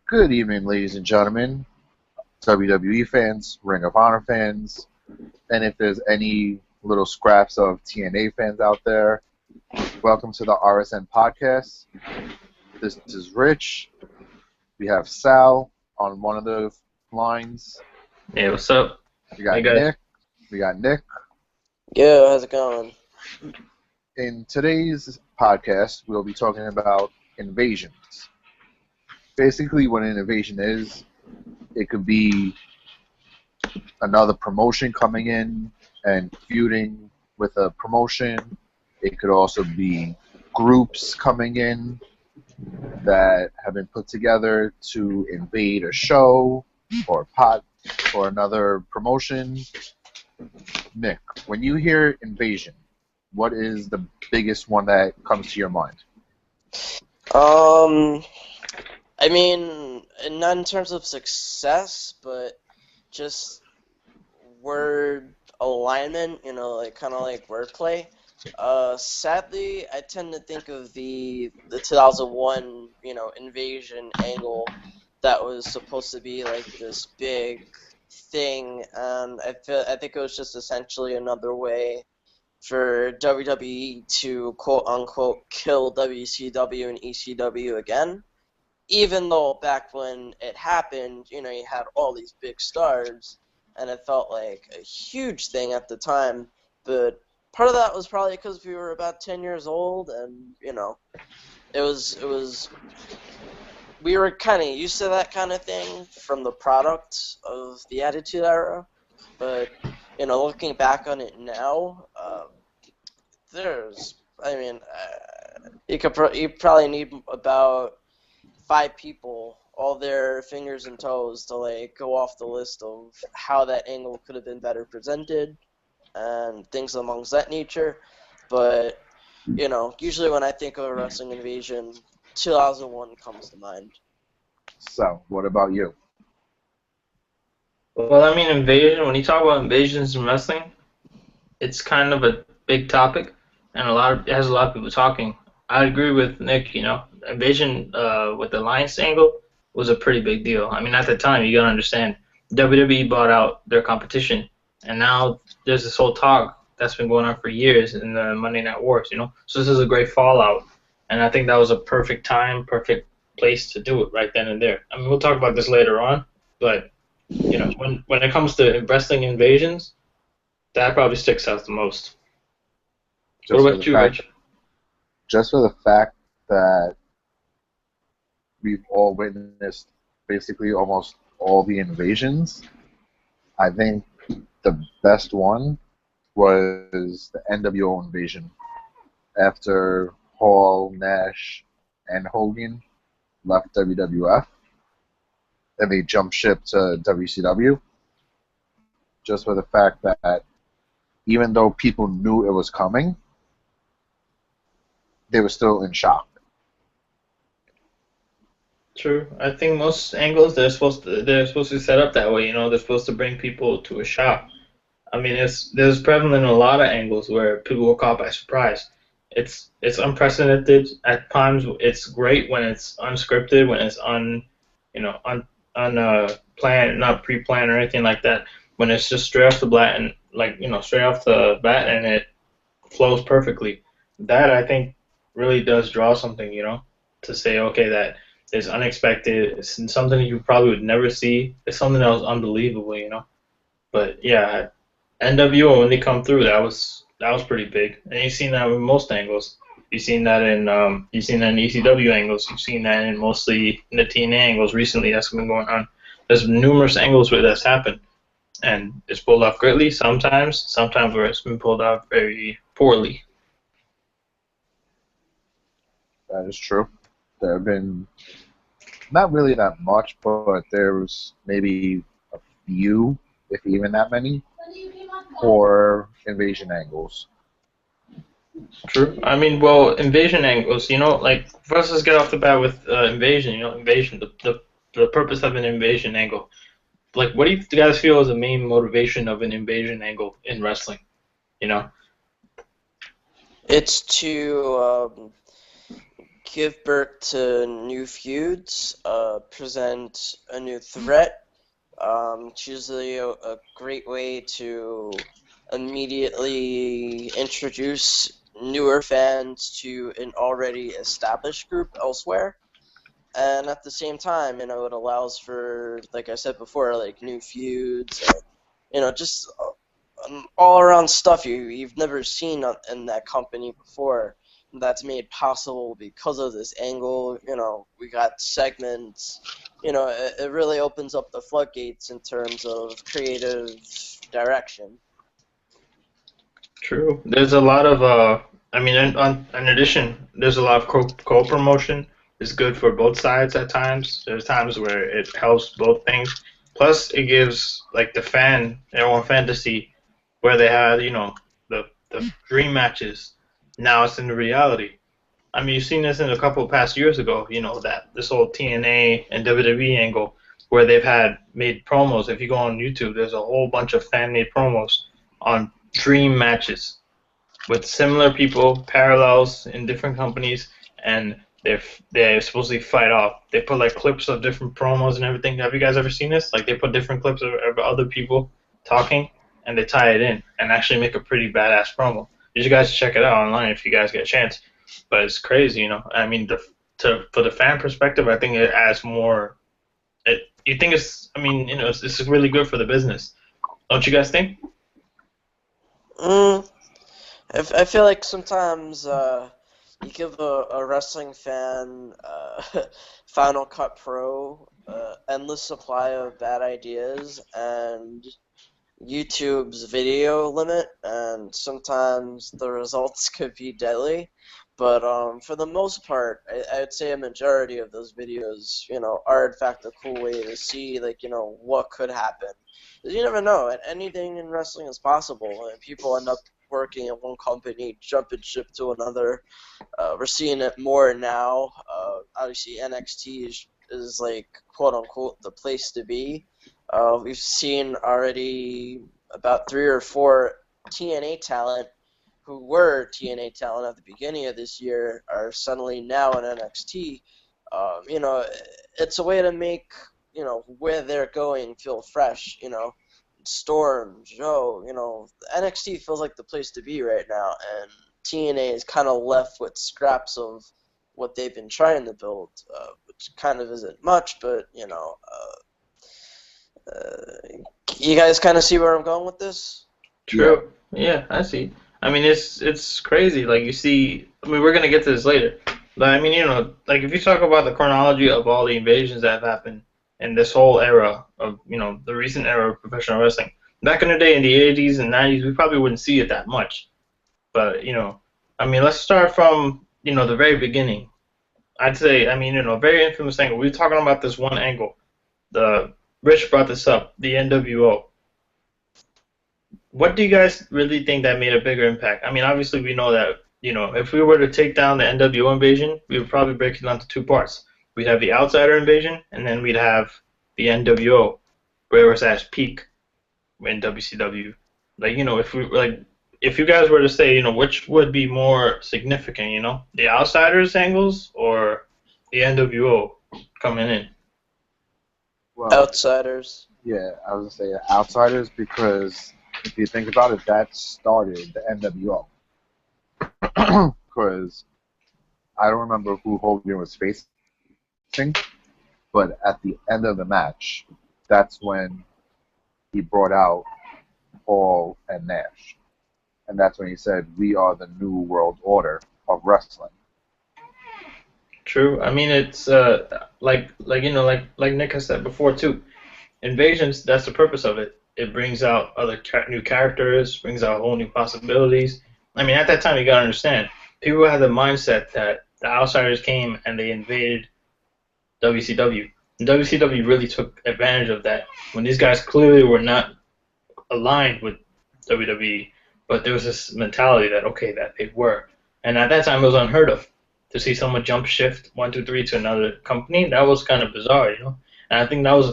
Good evening, ladies and gentlemen, WWE fans, Ring of Honor fans, and if there's any little scraps of TNA fans out there, welcome to the RSN podcast. This is Rich. We have Sal on one of the lines. Hey, what's up? We got Hey, guys. Nick. We got Nick. Yo, how's it going? In today's podcast, we'll be talking about invasions. Basically, what an invasion is, it could be another promotion coming in and feuding with a promotion. It could also be groups coming in that have been put together to invade a show or another promotion. Nick, when you hear invasion, what is the biggest one that comes to your mind? I mean, not in terms of success, but just word alignment, like kind of like wordplay. Sadly, I tend to think of the 2001, invasion angle that was supposed to be like this big thing, and I think it was just essentially another way for WWE to quote unquote kill WCW and ECW again. Even though back when it happened, you had all these big stars, and it felt like a huge thing at the time. But part of that was probably because we were about 10 years old, and we were kind of used to that kind of thing from the product of the Attitude Era. But looking back on it now, you probably need about 5 people, all their fingers and toes, to like go off the list of how that angle could have been better presented and things amongst that nature. But usually when I think of a wrestling invasion, 2001 comes to mind. So, what about you? Well, I mean, invasion, when you talk about invasions in wrestling, it's kind of a big topic, and it has a lot of people talking. I agree with Nick, invasion with the Alliance angle was a pretty big deal. I mean, at the time, you gotta understand, WWE bought out their competition, and now there's this whole talk that's been going on for years in the Monday Night Wars, So this is a great fallout, and I think that was a perfect time, perfect place to do it right then and there. I mean, we'll talk about this later on, but, when it comes to wrestling invasions, that probably sticks out the most. What about you, Rich? Just for the fact that we've all witnessed basically almost all the invasions, I think the best one was the NWO invasion. After Hall, Nash, and Hogan left WWF, and they jumped ship to WCW, just for the fact that even though people knew it was coming, they were still in shock. True. I think most angles they're supposed to set up that way. They're supposed to bring people to a shock. I mean, there's prevalent in a lot of angles where people were caught by surprise. It's unprecedented at times. It's great when it's unscripted, when it's planned, not pre-planned or anything like that. When it's just straight off the bat and it flows perfectly. That I think really does draw something, to say, okay, that is unexpected. It's something you probably would never see. It's something that was unbelievable, But yeah, NWO, when they come through, that was pretty big. And you've seen that with most angles. You've seen that in ECW angles. You've seen that in mostly in the TNA angles recently. That's been going on. There's numerous angles where that's happened, and it's pulled off greatly. Sometimes where it's been pulled off very poorly. That is true. There have been not really that much, but there's maybe a few, if even that many, for invasion angles. True. I mean, well, invasion angles, like, first let's get off the bat with invasion, invasion, the purpose of an invasion angle. Like, what do you guys feel is the main motivation of an invasion angle in wrestling, It's to give birth to new feuds, present a new threat. It's usually a great way to immediately introduce newer fans to an already established group elsewhere. And at the same time, it allows for, like I said before, like new feuds and, just all around stuff you've never seen in that company before. That's made possible because of this angle. We got segments. It really opens up the floodgates in terms of creative direction. True. There's a lot of I mean, in addition, there's a lot of co-promotion. It's good for both sides at times. There's times where it helps both things. Plus, it gives like the fan their own fantasy, where they had the dream matches. Now it's in the reality. I mean, you've seen this in a couple of past years ago. That this whole TNA and WWE angle, where they've had made promos. If you go on YouTube, there's a whole bunch of fan-made promos on dream matches with similar people, parallels in different companies, and they supposedly fight off. They put like clips of different promos and everything. Have you guys ever seen this? Like they put different clips of other people talking, and they tie it in and actually make a pretty badass promo. You guys check it out online if you guys get a chance. But it's crazy. I mean, for the fan perspective, I think it adds more. You think it's? I mean, it's really good for the business, don't you guys think? I feel like sometimes you give a wrestling fan Final Cut Pro endless supply of bad ideas and YouTube's video limit, and sometimes the results could be deadly. But for the most part, I'd say a majority of those videos, are in fact a cool way to see, like, what could happen. 'Cause you never know, and anything in wrestling is possible, and people end up working at one company, jumping ship to another. We're seeing it more now. Obviously, NXT is like, quote unquote, the place to be. We've seen already about 3 or 4 TNA talent who were TNA talent at the beginning of this year are suddenly now in NXT. It's a way to make, where they're going feel fresh, Storm, Joe, NXT feels like the place to be right now, and TNA is kind of left with scraps of what they've been trying to build, which kind of isn't much, but, you guys kind of see where I'm going with this? True. Yeah, I see. I mean, it's crazy. Like you see, I mean, we're gonna get to this later, but I mean, like if you talk about the chronology of all the invasions that have happened in this whole era of, the recent era of professional wrestling. Back in the day, in the 80s and 90s, we probably wouldn't see it that much. But I mean, let's start from the very beginning. I'd say, I mean, a very infamous angle. We're talking about this one angle. Rich brought this up, the NWO. What do you guys really think that made a bigger impact? I mean, obviously we know that, if we were to take down the NWO invasion, we would probably break it down to 2 parts. We'd have the outsider invasion, and then we'd have the NWO, where it was at its peak in WCW. Like, if you guys were to say, which would be more significant, the outsiders angles or the NWO coming in? Well, Outsiders. yeah, I was gonna say outsiders because if you think about it, that started the NWO. Because I don't remember who Hogan was facing, but at the end of the match, that's when he brought out Paul and Nash, and that's when he said, "We are the new world order of wrestling." True. I mean, it's like Nick has said before too. Invasions. That's the purpose of it. It brings out other new characters, brings out whole new possibilities. I mean, at that time, you gotta understand, people had the mindset that the outsiders came and they invaded WCW. And WCW really took advantage of that when these guys clearly were not aligned with WWE, but there was this mentality that that they were, and at that time it was unheard of to see someone jump shift 1, 2, 3 to another company. That was kind of bizarre, And I think that was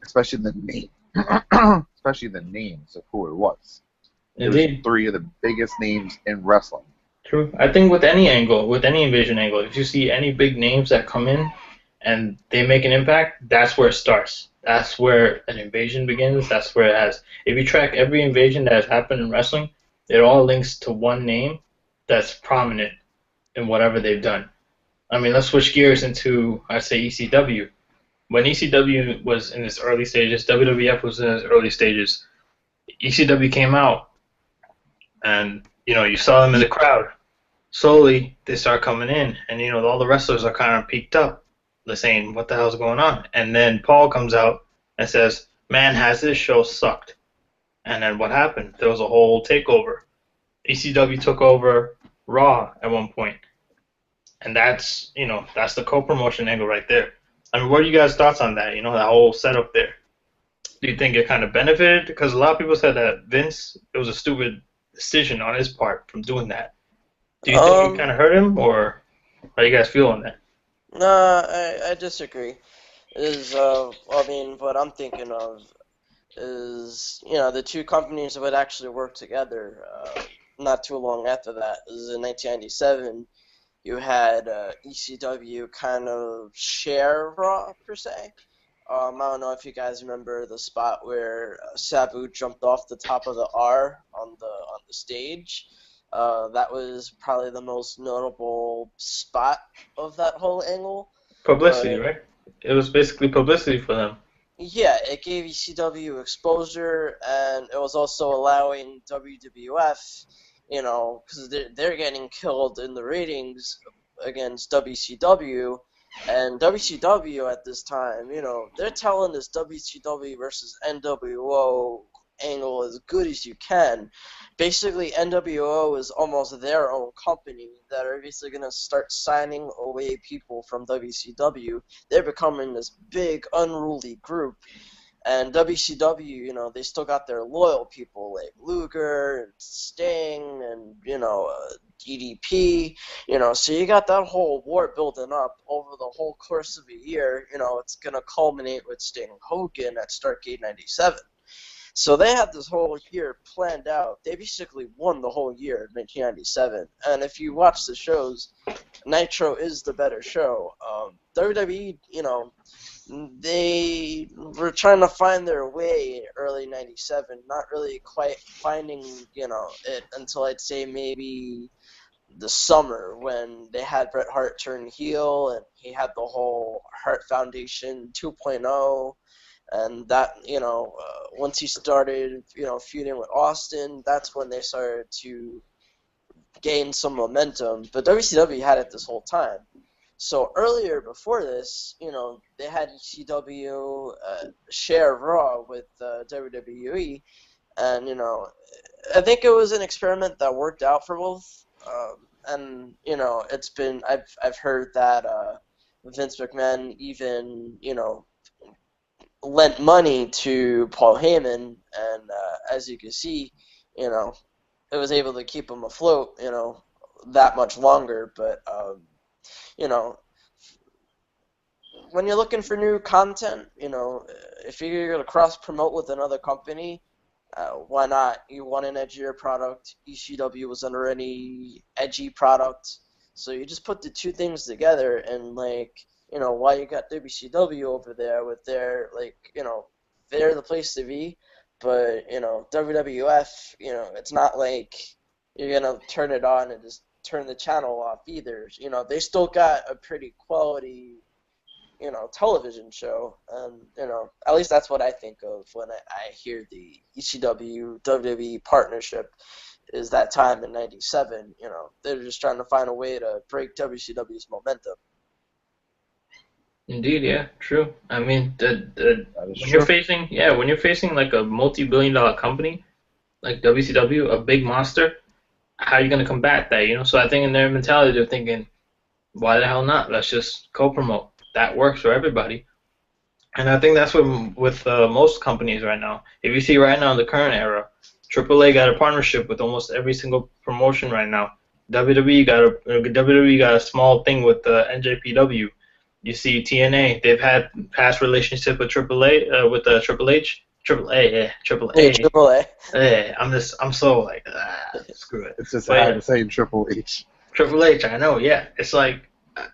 especially the name, especially the names of who it was. It indeed was 3 of the biggest names in wrestling. True. I think with any angle, with any invasion angle, if you see any big names that come in and they make an impact, that's where it starts. That's where an invasion begins. That's where it has. If you track every invasion that has happened in wrestling, it all links to one name that's prominent in whatever they've done. I mean, let's switch gears into, I'd say, ECW. When ECW was in its early stages, WWF was in its early stages. ECW came out, and you saw them in the crowd. Slowly, they start coming in, and all the wrestlers are kind of peaked up. They're saying, "What the hell's going on?" And then Paul comes out and says, "Man, has this show sucked?" And then what happened? There was a whole takeover. ECW took over Raw at one point, and that's the co-promotion angle right there. I mean, what are you guys' thoughts on that? That whole setup there. Do you think it kind of benefited? Because a lot of people said that Vince, it was a stupid decision on his part from doing that. Do you think it kind of hurt him, or how do you guys feel on that? No, I disagree. What I'm thinking of is, the two companies would actually work together. Not too long after that, it was in 1997. You had ECW kind of share Raw per se. I don't know if you guys remember the spot where Sabu jumped off the top of the R on the stage. That was probably the most notable spot of that whole angle. Publicity, right? It was basically publicity for them. Yeah, it gave ECW exposure, and it was also allowing WWF, because they're getting killed in the ratings against WCW. And WCW at this time, they're telling this WCW versus NWO angle as good as you can. Basically, NWO is almost their own company that are basically going to start signing away people from WCW. They're becoming this big, unruly group. And WCW, they still got their loyal people like Luger and Sting and, DDP, so you got that whole war building up over the whole course of a year. It's going to culminate with Sting Hogan at Starrcade 97. So they had this whole year planned out. They basically won the whole year in 1997. And if you watch the shows, Nitro is the better show. WWE, they were trying to find their way early 97, not really quite finding, it until I'd say maybe the summer when they had Bret Hart turn heel and he had the whole Hart Foundation 2.0. And that, once he started, feuding with Austin, that's when they started to gain some momentum. But WCW had it this whole time. So earlier, before this, they had ECW share Raw with WWE. And, I think it was an experiment that worked out for both. And, it's been, I've heard that Vince McMahon even, lent money to Paul Heyman, and as you can see, it was able to keep him afloat, that much longer. But when you're looking for new content, if you're gonna cross promote with another company, why not? You want an edgier product. ECW was an already edgy product, so you just put the two things together, and why you got WCW over there with their, they're the place to be, but, WWF, it's not like you're going to turn it on and just turn the channel off either. They still got a pretty quality, television show, and, at least that's what I think of when I hear the ECW WWE partnership, is that time in 97. They're just trying to find a way to break WCW's momentum. Indeed, yeah, true. I mean, when you're facing like a multi-billion-dollar company like WCW, a big monster, how are you gonna combat that? So I think in their mentality, they're thinking, why the hell not? Let's just co-promote. That works for everybody. And I think that's what with most companies right now. If you see right now in the current era, AAA got a partnership with almost every single promotion right now. WWE got a small thing with NJPW. You see TNA, they've had past relationship with AAA, with Triple H. Triple A, yeah, Triple Yeah, A. Triple A. Yeah, I'm so like, screw it. It's just But I yeah, had the same Triple H. Triple H, I know, yeah. It's like,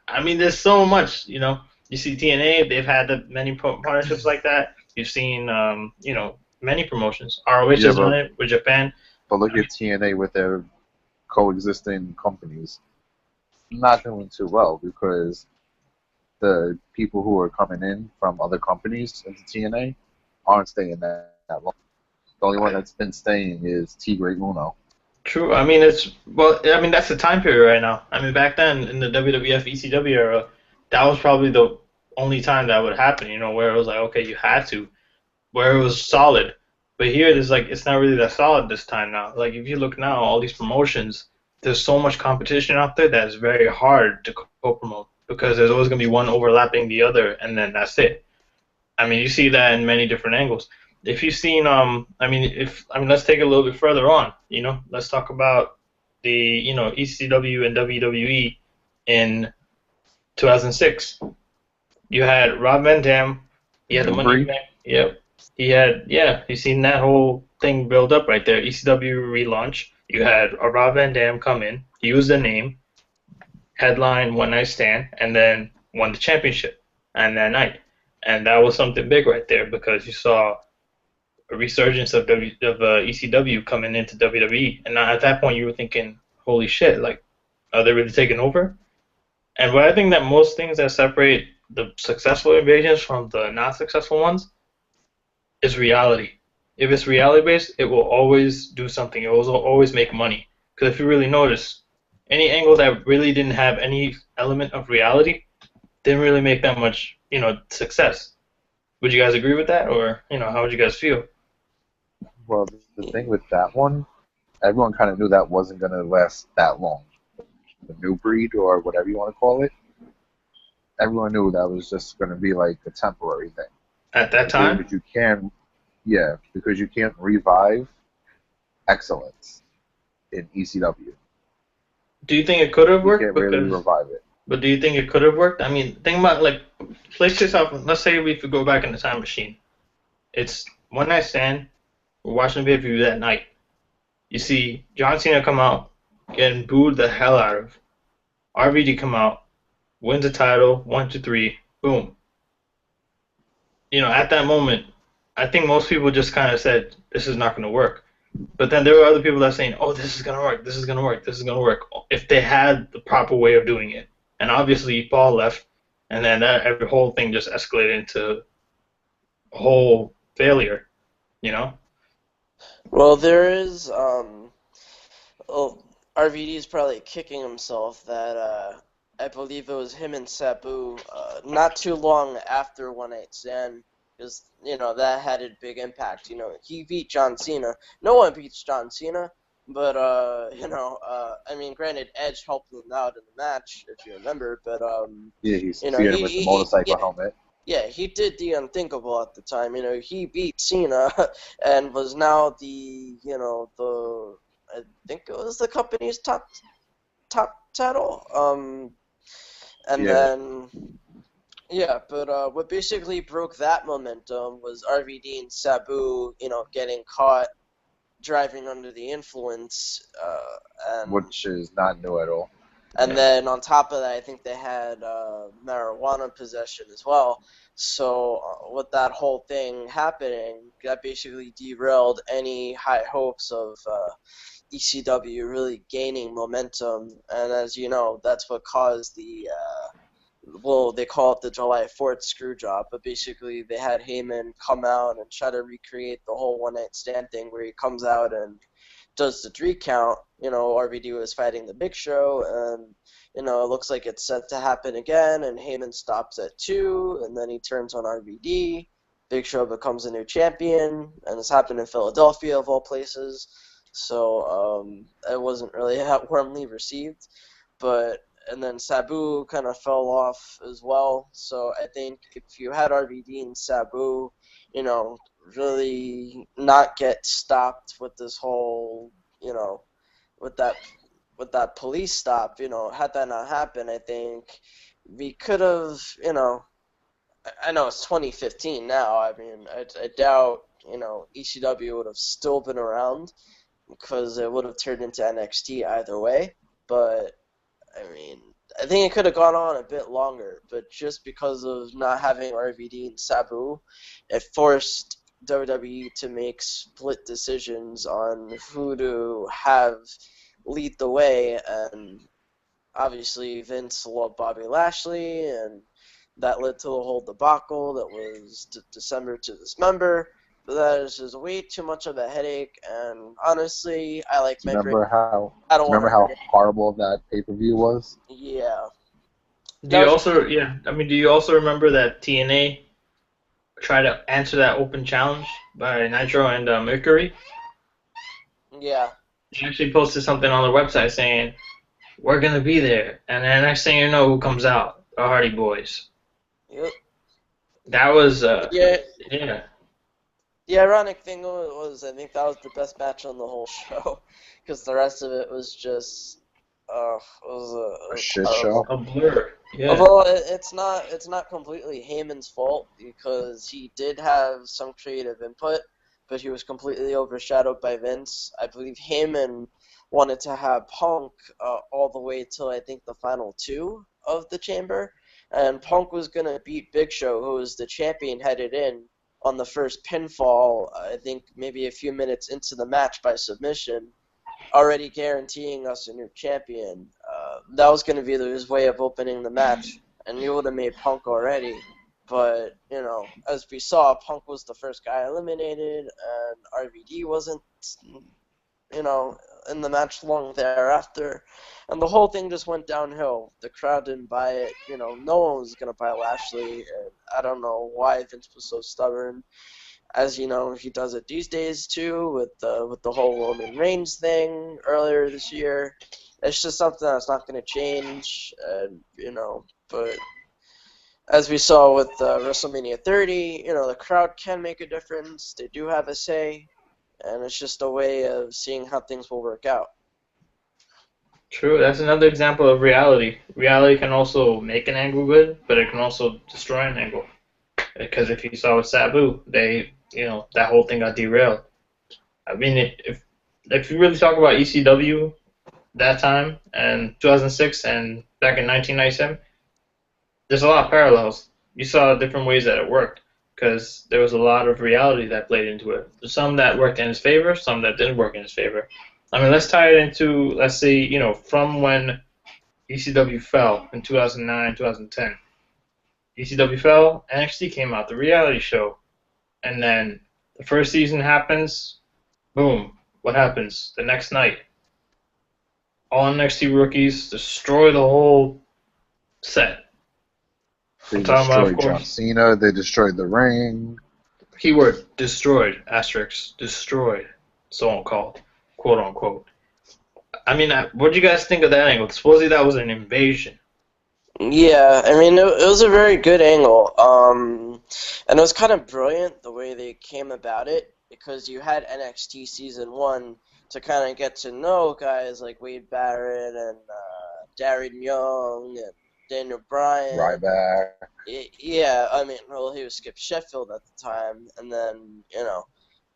I mean, there's so much, You see TNA, they've had the many partnerships like that. You've seen, many promotions. ROH Yeah, has done it with Japan. but look at TNA with their coexisting companies. Not doing too well because the people who are coming in from other companies into TNA aren't staying that long. The only one I, that's been staying is T Great Uno. True. I mean, that's the time period right now. I mean, back then in the WWF ECW era, that was probably the only time that would happen. Where it was like, okay, you had to, where it was solid. But here, it's like it's not really that solid this time now. Like if you look now, all these promotions, there's so much competition out there that it's very hard to co-promote because there's always gonna be one overlapping the other, and then that's it. I mean, you see that in many different angles. If you've seen, let's take it a little bit further on. Let's talk about the, ECW and WWE in 2006. You had Rob Van Dam. He had the New Money in the breed. Bank. Yep. He had, yeah. You seen that whole thing build up right there. ECW relaunch. You had a Rob Van Dam come in, use the name, headline One Night Stand, and then won the championship on that night. And that was something big right there because you saw a resurgence of ECW coming into WWE, and at that point you were thinking, "Holy shit! Like, are they really taking over?" And what I think that most things that separate the successful invasions from the not successful ones is reality. If it's reality based, it will always do something. It will always make money. Because if you really notice, any angle that really didn't have any element of reality didn't really make that much, success. Would you guys agree with that, or how would you guys feel? Well, the thing with that one, everyone kind of knew that wasn't going to last that long. The new breed, or whatever you want to call it, everyone knew that was just going to be like a temporary thing. At that time, Because you can, yeah, because you can't revive excellence in ECW. do you think it could have You worked? can't really Because, revive it. but do you think it could have worked? I mean, think about like, place yourself. Let's say we could go back in the time machine. It's one night stand. We're watching a pay-per-view that night. You see John Cena come out, getting booed the hell out of. RVD come out, wins the title, 1, 2, 3, boom. At that moment, I think most people just kind of said, this is not going to work. But then there were other people that are saying, oh, this is going to work, this is going to work, this is going to work, if they had the proper way of doing it. And obviously, Paul left, and then every whole thing just escalated into a whole failure, you know? Well, there is, RVD is probably kicking himself that, I believe it was him and Sabu, not too long after One Night Stand, because, that had a big impact. He beat John Cena. No one beats John Cena, but, I mean, granted, Edge helped him out in the match, if you remember, but, Yeah, he succeeded with the motorcycle helmet. yeah, he did the unthinkable at the time. He beat Cena and was now I think it was the company's top title. And Yeah. then, yeah, but what basically broke that momentum was RVD and Sabu, getting caught driving under the influence, Which is not new at all. and then on top of that, I think they had marijuana possession as well. So with that whole thing happening, that basically derailed any high hopes of ECW really gaining momentum. And as you know, that's what caused the they call it the July 4th screw job, but basically they had Heyman come out and try to recreate the whole one night stand thing where he comes out and does the 3 count. RVD was fighting the Big Show, and it looks like it's set to happen again, and Heyman stops at 2, and then he turns on RVD. Big Show becomes a new champion, and this happened in Philadelphia of all places, so it wasn't really warmly received, and then Sabu kind of fell off as well. So I think if you had RVD and Sabu, really not get stopped with this whole, with that police stop, had that not happened, I think we could have, I know it's 2015 now. I mean, I doubt ECW would have still been around because it would have turned into NXT either way. But I mean, I think it could have gone on a bit longer, but just because of not having RVD and Sabu, it forced WWE to make split decisions on who to have lead the way, and obviously Vince loved Bobby Lashley, and that led to the whole debacle that was December to Dismember. But that is just way too much of a headache, and honestly, I like my break. I don't want to. Remember how horrible that pay-per-view was? Yeah. Do you also remember that TNA tried to answer that open challenge by Nitro and Mercury? Yeah. They actually posted something on their website saying, "We're gonna be there," and then next thing you know, who comes out? The Hardy Boys. Yep. That was Yeah. yeah. The ironic thing was, I think that was the best match on the whole show, because the rest of it was just, it was A shit show. A blur. Yeah. Although it's not completely Heyman's fault, because he did have some creative input, but he was completely overshadowed by Vince. I believe Heyman wanted to have Punk all the way till I think the final 2 of the Chamber, and Punk was gonna beat Big Show, who was the champion headed in, on the first pinfall, I think maybe a few minutes into the match by submission, already guaranteeing us a new champion. That was going to be his way of opening the match, and he would have made Punk already. But, as we saw, Punk was the first guy eliminated, and RVD wasn't, in the match long thereafter. And the whole thing just went downhill. The crowd didn't buy it. No one was going to buy Lashley. And I don't know why Vince was so stubborn. As you know, he does it these days too, with the whole Roman Reigns thing earlier this year. It's just something that's not going to change. But as we saw with WrestleMania 30, the crowd can make a difference. They do have a say. And it's just a way of seeing how things will work out. True, that's another example of reality. Reality can also make an angle good, but it can also destroy an angle. Because if you saw with Sabu, that whole thing got derailed. I mean, if you really talk about ECW that time and 2006 and back in 1997, there's a lot of parallels. You saw different ways that it worked, because there was a lot of reality that played into it. Some that worked in his favor, some that didn't work in his favor. I mean, let's tie it into, let's say, from when ECW fell in 2009, 2010. ECW fell, NXT came out, the reality show. And then the first season happens, boom, what happens? The next night, all NXT rookies destroy the whole set. They destroyed John Cena, they destroyed the ring. Keyword, destroyed, asterisk, destroyed, so called, quote unquote. I mean, what did you guys think of that angle? Supposedly that was an invasion. Yeah, I mean, it was a very good angle. And it was kind of brilliant the way they came about it, because you had NXT Season 1 to kind of get to know guys like Wade Barrett and Darren Young and Daniel Bryan. Ryback. Yeah, I mean, well, he was Skip Sheffield at the time, and then,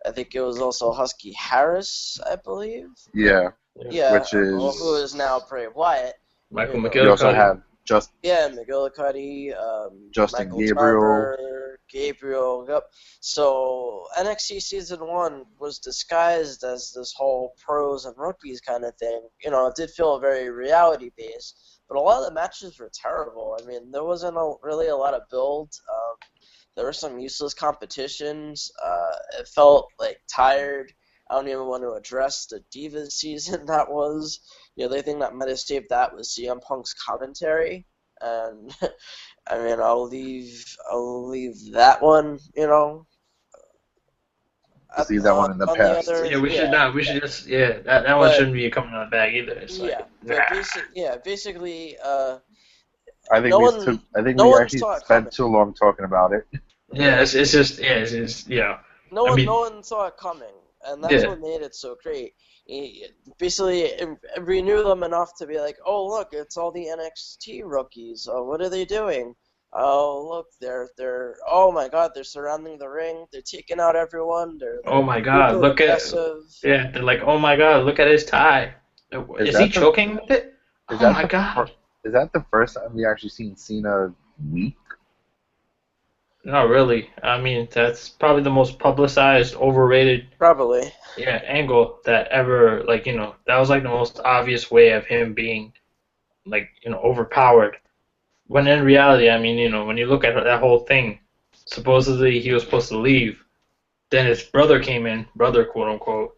I think it was also Husky Harris, I believe. Yeah. Yeah, which is who is now Bray Wyatt. Michael McGillicuddy. You also have McGillicuddy, Justin Michael Gabriel. Tarver, Gabriel, yep. So NXT Season 1 was disguised as this whole pros and rookies kind of thing. It did feel very reality-based, but a lot of the matches were terrible. I mean, there wasn't really a lot of build. There were some useless competitions. It felt tired. I don't even want to address the Divas season that was. The only thing that might have saved that was CM Punk's commentary, and I mean, I'll leave that one. Let's leave that one in the past. We should just that one shouldn't be coming out of the bag either. It's basically. I think we actually spent too long talking about it. Yeah, it's just No one saw it coming, and that's what made it so great. Basically, we knew them enough to be like, oh, look, it's all the NXT rookies. What are they doing? oh look, they're oh my God, they're surrounding the ring, they're taking out everyone, Oh they're my God, super look at aggressive. yeah. They're like, oh my God, look at his tie. Is Is he that the choking with it? is Oh that my the God. is that the first time we actually seen Cena weak? Not really. I mean, that's probably the most publicized, overrated, Probably. yeah, angle that ever, like, that was like the most obvious way of him being, like, overpowered. When in reality, I mean, when you look at that whole thing, supposedly he was supposed to leave. Then his brother came in, brother, quote unquote,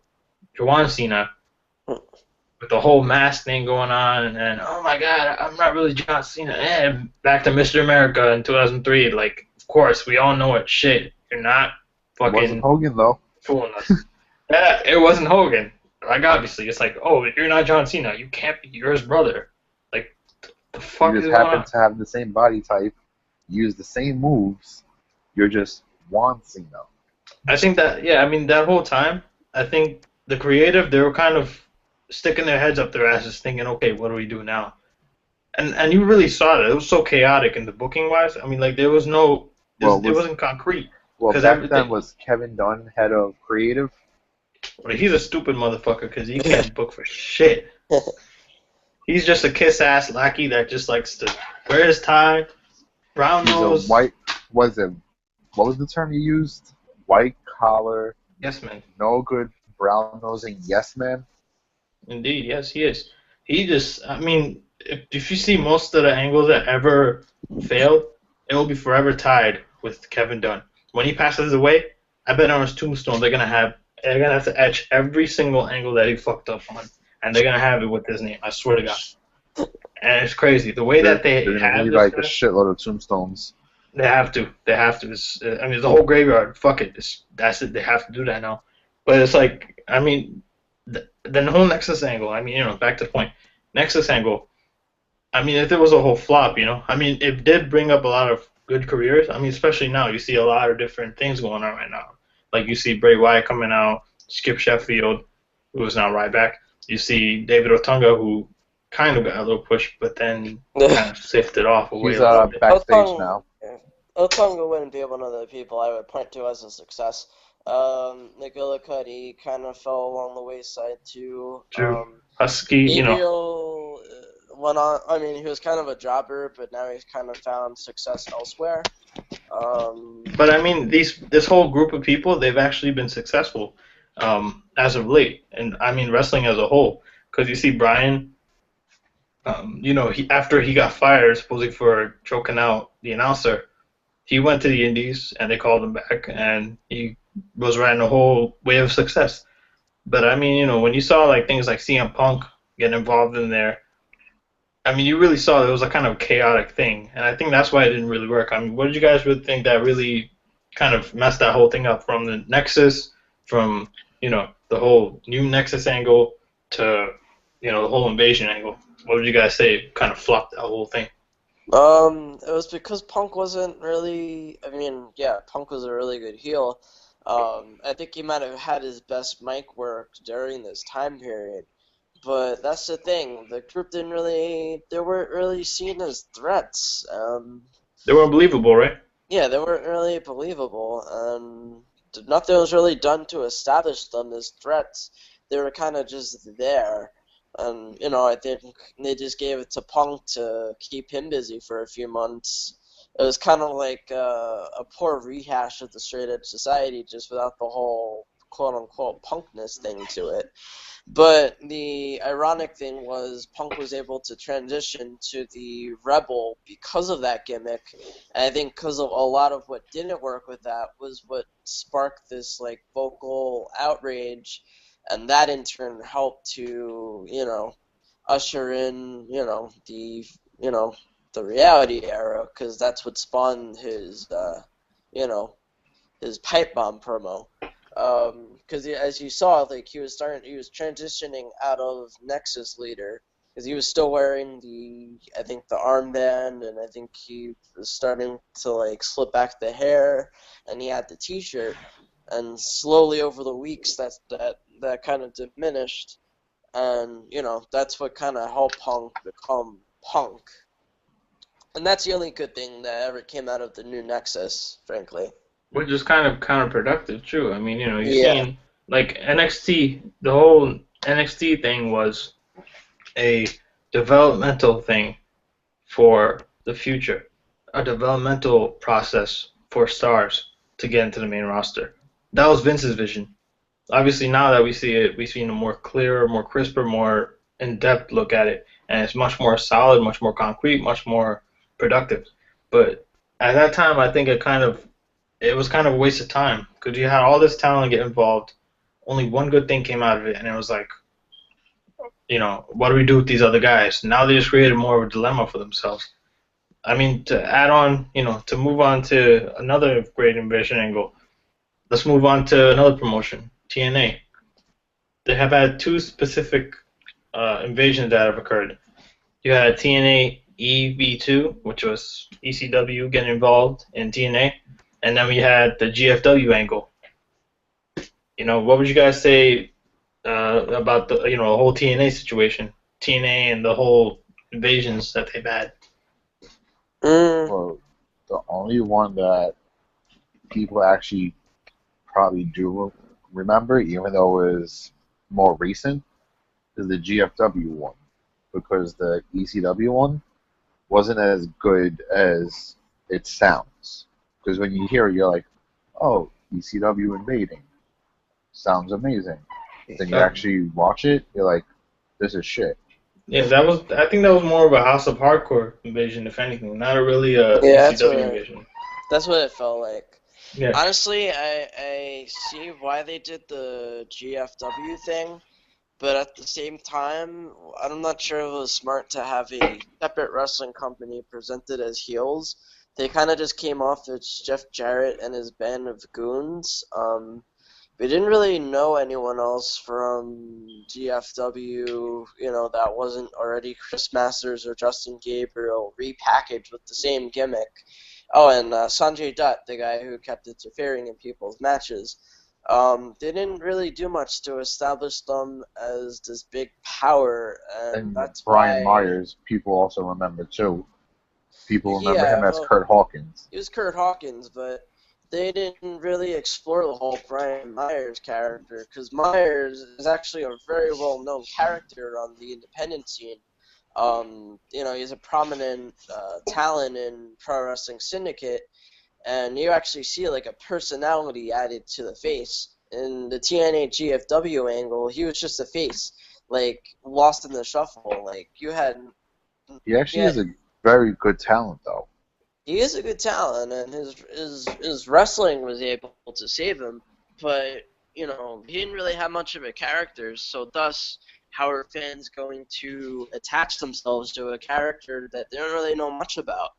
Juan Cena, with the whole mask thing going on, and oh my God, I'm not really John Cena. And back to Mr. America in 2003. Like, of course, we all know it's shit. You're not It wasn't fucking Hogan though. fooling us. Yeah, it wasn't Hogan. Like, obviously, it's like, oh, you're not John Cena. You can't be. You're his brother. Like, the You fuck is just going happen on? to have the same body type, use the same moves. You're just Juan Cena. I think that, yeah, I mean, that whole time, I think the creative, they were kind of sticking their heads up their asses thinking, okay, what do we do now? And you really saw that. It was so chaotic in the booking wise. I mean, like, there was no, Well, it wasn't concrete. well Because back then everything, was Kevin Dunn head of creative. but he's a stupid motherfucker because he can't book for shit. He's just a kiss ass lackey that just likes to wear his tie, brown He's a nose. white. Was it? What was the term you used? White collar, Yes, man. no good, brown nosing yes man. Indeed, yes, he is. He just, I mean, if you see most of the angles that ever failed, it will be forever tied with Kevin Dunn. When he passes away, I bet on his tombstone they're gonna have to etch every single angle that he fucked up on, and they're gonna have it with his name. I swear to God. And it's crazy the way They're, that they they're gonna have need this like a guy. shitload of tombstones. They have to. They have to. I mean, the whole graveyard. Fuck it. That's it. They have to do that now. But it's like, I mean, the whole Nexus angle. I mean, back to the point. Nexus angle. I mean, if it was a whole flop, I mean, it did bring up a lot of good careers. I mean, especially now, you see a lot of different things going on right now. Like you see Bray Wyatt coming out, Skip Sheffield, who is now Ryback. You see David Otunga, who kind of got a little push, but then kind of sifted off away He's a little bit. backstage now. Otunga wouldn't be one of the people I would point to as a success. Nikola Cuddy kind of fell along the wayside too. True. Husky, Gabriel went on. I mean, he was kind of a jobber, but now he's kind of found success elsewhere. But I mean, this whole group of people, they've actually been successful as of late, and I mean wrestling as a whole. Because you see Brian, after he got fired supposedly for choking out the announcer, he went to the Indies and they called him back, and he was riding a whole wave of success. But I mean, when you saw like things like CM Punk get involved in there, I mean, you really saw it was a kind of chaotic thing, and I think that's why it didn't really work. I mean, what did you guys really think that really kind of messed that whole thing up, from the Nexus, from the whole new Nexus angle to the whole Invasion angle? What would you guys say kind of flopped that whole thing? It was because Punk wasn't really. I mean, yeah, Punk was a really good heel. I think he might have had his best mic work during this time period. But that's the thing. The group didn't really. They weren't really seen as threats. They were unbelievable, right? Yeah, they weren't really believable, and nothing was really done to establish them as threats. They were kind of just there. And, I think they just gave it to Punk to keep him busy for a few months. It was kind of like a poor rehash of the Straight Edge Society, just without the whole quote-unquote punkness thing to it. But the ironic thing was Punk was able to transition to the Rebel because of that gimmick. And I think because of a lot of what didn't work with that was what sparked this like vocal outrage, and that in turn helped to, usher in, the reality era, because that's what spawned his, his pipe bomb promo. Because as you saw, like he was transitioning out of Nexus leader, because he was still wearing I think the armband, and I think he was starting to like slip back the hair, and he had the T-shirt, and slowly over the weeks that kind of diminished, and that's what kind of helped Punk become Punk. And that's the only good thing that ever came out of the new Nexus, frankly. Which is kind of counterproductive, too. I mean, you've Yeah. seen, like, NXT, the whole NXT thing was a developmental thing for the future, a developmental process for stars to get into the main roster. That was Vince's vision. Obviously, now that we see it, we've seen a more clearer, more crisper, more in-depth look at it, and it's much more solid, much more concrete, much more productive. But at that time, I think it was kind of a waste of time because you had all this talent get involved. Only one good thing came out of it, and it was like, what do we do with these other guys? Now they just created more of a dilemma for themselves. I mean, to add on, to move on to another great invasion angle, let's move on to another promotion, TNA. They have had two specific invasions that have occurred. You had TNA EV2, which was ECW getting involved in TNA, and then we had the GFW angle. What would you guys say about the whole TNA situation, TNA and the whole invasions that they've had? Well, the only one that people actually probably do remember, even though it was more recent, is the GFW one, because the ECW one wasn't as good as it sounds. Because when you hear it, you're like, oh, ECW invading. Sounds amazing. Then you actually watch it, you're like, this is shit. Yeah, I think that was more of a House of Hardcore invasion, if anything, not really a ECW invasion. That's what it felt like. Yeah. Honestly, I see why they did the GFW thing, but at the same time, I'm not sure it was smart to have a separate wrestling company presented as heels. They kind of just came off as Jeff Jarrett and his band of goons. We didn't really know anyone else from GFW, that wasn't already Chris Masters or Justin Gabriel repackaged with the same gimmick. Oh, and Sanjay Dutt, the guy who kept interfering in people's matches. They didn't really do much to establish them as this big power, and that's Brian why... Myers, people also remember too. People remember him as Kurt Hawkins. He was Kurt Hawkins, but they didn't really explore the whole Brian Myers character, because Myers is actually a very well-known character on the independent scene. He's a prominent talent in Pro Wrestling Syndicate, and you actually see like a personality added to the face. In the TNA GFW angle, he was just a face, like lost in the shuffle. Like He actually is a very good talent, though. He is a good talent, and his wrestling was able to save him. But he didn't really have much of a character, so thus, how are fans going to attach themselves to a character that they don't really know much about?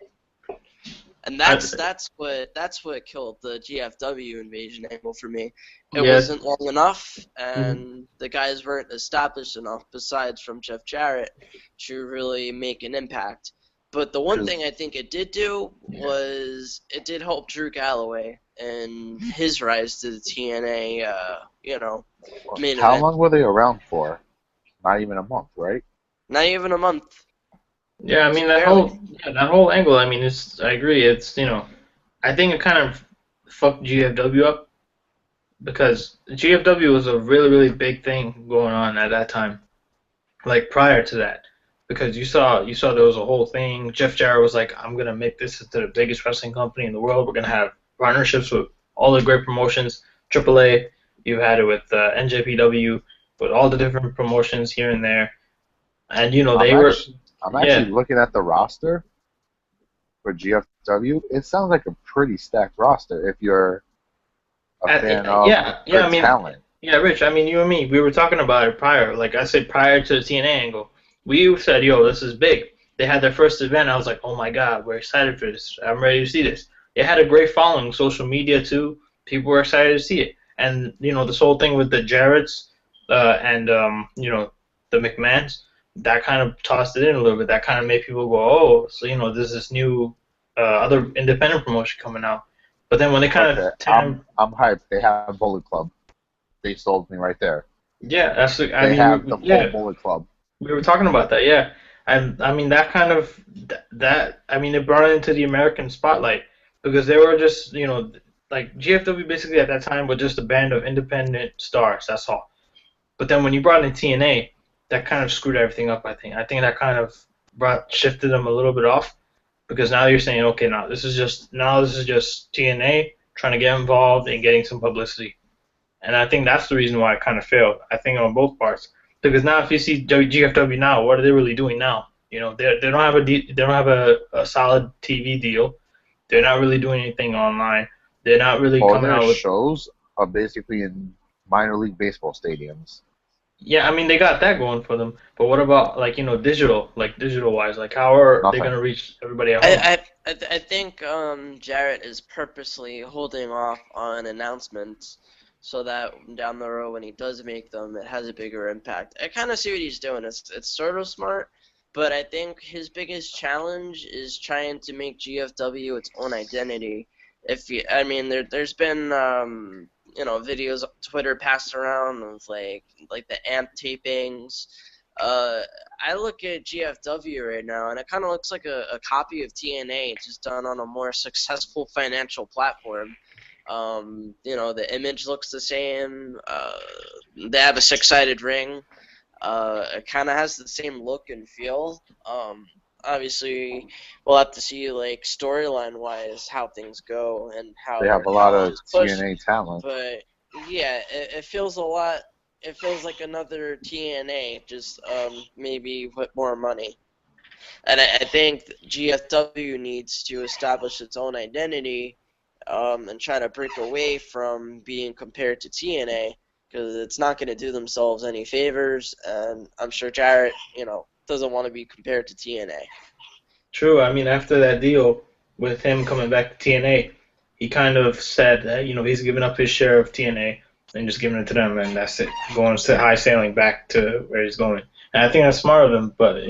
And that's what killed the GFW invasion angle for me. It wasn't long enough, and the guys weren't established enough, besides from Jeff Jarrett, to really make an impact. But the one thing I think it did do was it did help Drew Galloway and his rise to the TNA, main event. How long were they around for? Not even a month, right? Not even a month. Yeah, I mean that whole angle. I mean, I agree. It's I think it kind of fucked GFW up because GFW was a really really big thing going on at that time, like prior to that. Because you saw there was a whole thing. Jeff Jarrett was like, I'm gonna make this into the biggest wrestling company in the world. We're gonna have partnerships with all the great promotions. AAA, you had it with NJPW, with all the different promotions here and there. And I'm actually looking at the roster for GFW. It sounds like a pretty stacked roster if you're a fan of talent. Yeah, Rich. I mean, you and me, we were talking about it prior. Like I said, prior to the TNA angle. We said, yo, this is big. They had their first event. I was like, oh, my God, we're excited for this. I'm ready to see this. It had a great following, social media, too. People were excited to see it. And, this whole thing with the Jarretts and the McMahons, that kind of tossed it in a little bit. That kind of made people go, oh, so, there's this new other independent promotion coming out. But then when they kind of... I'm hyped. They have Bullet Club. They sold me right there. Yeah, that's... They have the full Bullet Club. We were talking about that, yeah. And I mean that kind of that I mean it brought it into the American spotlight because they were just like GFW basically at that time was just a band of independent stars. That's all. But then when you brought in TNA, that kind of screwed everything up. I think that kind of shifted them a little bit off because now you're saying okay now this is just TNA trying to get involved and getting some publicity. And I think that's the reason why it kind of failed. I think on both parts. Because now, if you see GFW now, what are they really doing now? They don't have a solid TV deal. They're not really doing anything online. They're not really All coming their out with. shows are basically in minor league baseball stadiums. Yeah, I mean they got that going for them. But what about digital, digital wise, how are they Nothing. gonna reach everybody at home? I think Jarrett is purposely holding off on announcements so that down the road when he does make them, it has a bigger impact. I kind of see what he's doing. It's sort of smart, but I think his biggest challenge is trying to make GFW its own identity. There's been videos on Twitter passed around of like the amp tapings. I look at GFW right now, and it kind of looks like a copy of TNA, just done on a more successful financial platform. The image looks the same. They have a six-sided ring. It kind of has the same look and feel. Obviously, we'll have to see storyline-wise how things go and how They have a lot of TNA talent. But yeah, it feels a lot. It feels like another TNA, just maybe with more money. And I think GFW needs to establish its own identity and try to break away from being compared to TNA because it's not going to do themselves any favors. And I'm sure Jarrett, doesn't want to be compared to TNA. True. I mean, after that deal with him coming back to TNA, he kind of said that he's giving up his share of TNA and just giving it to them, and that's it. Going high sailing back to where he's going. And I think that's smart of him. But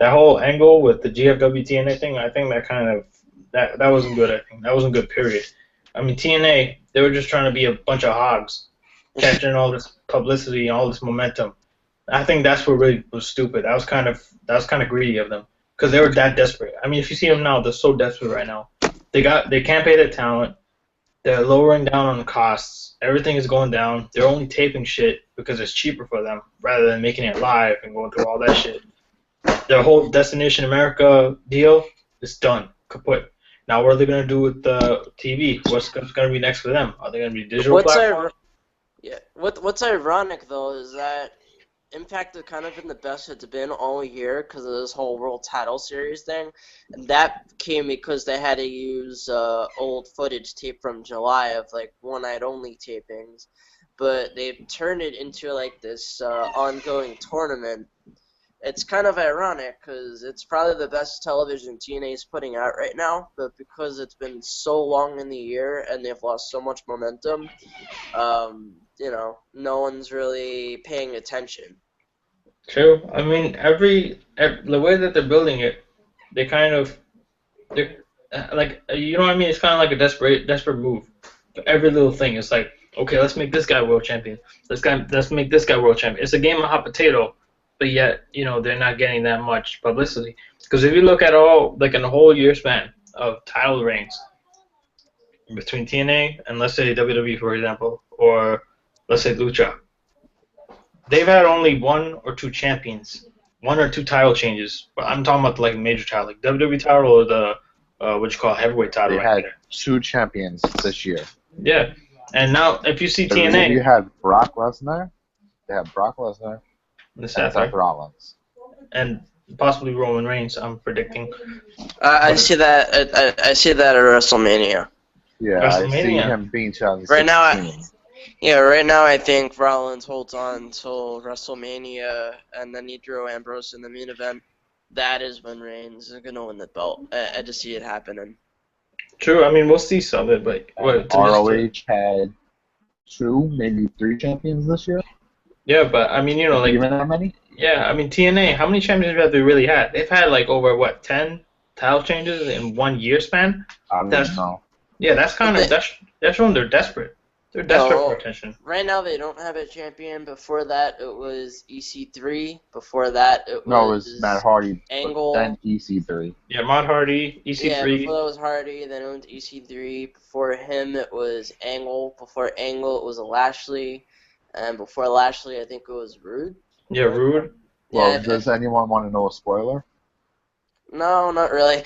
that whole angle with the GFW TNA thing, I think that kind of that wasn't good. I think that wasn't good. Period. I mean, TNA, they were just trying to be a bunch of hogs, catching all this publicity and all this momentum. I think that's what really was stupid. That was kind of greedy of them because they were that desperate. I mean, if you see them now, they're so desperate right now. They can't pay their talent. They're lowering down on the costs. Everything is going down. They're only taping shit because it's cheaper for them rather than making it live and going through all that shit. Their whole Destination America deal is done, kaput. Now what are they gonna do with the TV? What's gonna be next for them? Are they gonna be digital platforms? What's ironic though is that Impact has kind of been the best it's been all year because of this whole World Title Series thing, and that came because they had to use old footage tape from July of one-night only tapings, but they've turned it into this ongoing tournament. It's kind of ironic because it's probably the best television TNA is putting out right now, but because it's been so long in the year and they've lost so much momentum, no one's really paying attention. True. I mean, the way that they're building it, they kind of, they're you know what I mean? It's kind of like a desperate move. For every little thing, it's like, okay, let's make this guy world champion. Let's make this guy world champion. It's a game of hot potato, but yet, they're not getting that much publicity. Because if you look at in a whole year span of title reigns between TNA and let's say WWE, for example, or let's say Lucha, they've had only one or two champions, one or two title changes. But I'm talking about major title, like WWE title or the heavyweight title. They had two champions this year. Yeah, and now if you see TNA, you had Brock Lesnar. They have Brock Lesnar. And Seth Rollins. And possibly Roman Reigns. I'm predicting. I see that. I see that at WrestleMania. Yeah, I see him being 2016. Right now I think Rollins holds on until WrestleMania, and then you throw Ambrose in the main event. That is when Reigns is gonna win the belt. I just see it happening. True. I mean, we'll see some of it, but ROH had 2, maybe 3 champions this year. Yeah, but I mean, even that many? Yeah, I mean TNA. How many champions have they really had? They've had over 10 title changes in 1 year span. I don't know. Yeah, that's kind of that's showing they're desperate. They're desperate for No, attention. right now they don't have a champion. Before that, it was EC3. Before that, it No, it was Matt was Hardy, but then Angle. EC3. Yeah, Matt Hardy, Yeah, before EC3. that was Hardy. Then it went to EC3. Before him, it was Angle. Before Angle, it was Lashley. And before Lashley, I think it was Rude. Yeah, Rude. Well, Yeah, does anyone want to know a spoiler? no, not really.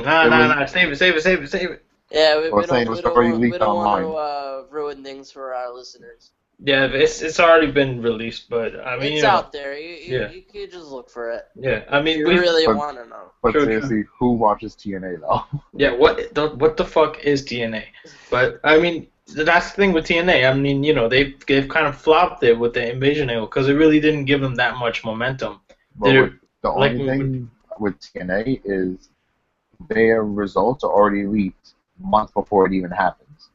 Nah. Save it. Yeah, I was saying it was already we leaked don't want online. to ruin things for our listeners. Yeah, it's already been released, but I mean, It's you know, out there. yeah. You could just look for it. yeah. I If mean, you we really But- want to know. But True, seriously, who watches TNA though? yeah. What the fuck is TNA? But I mean, that's the thing with TNA. I mean, you know, they've kind of flopped it with the Invasion angle because it really didn't give them that much momentum. But Did with, the like, only thing with TNA is their results are already leaked months before it even happens.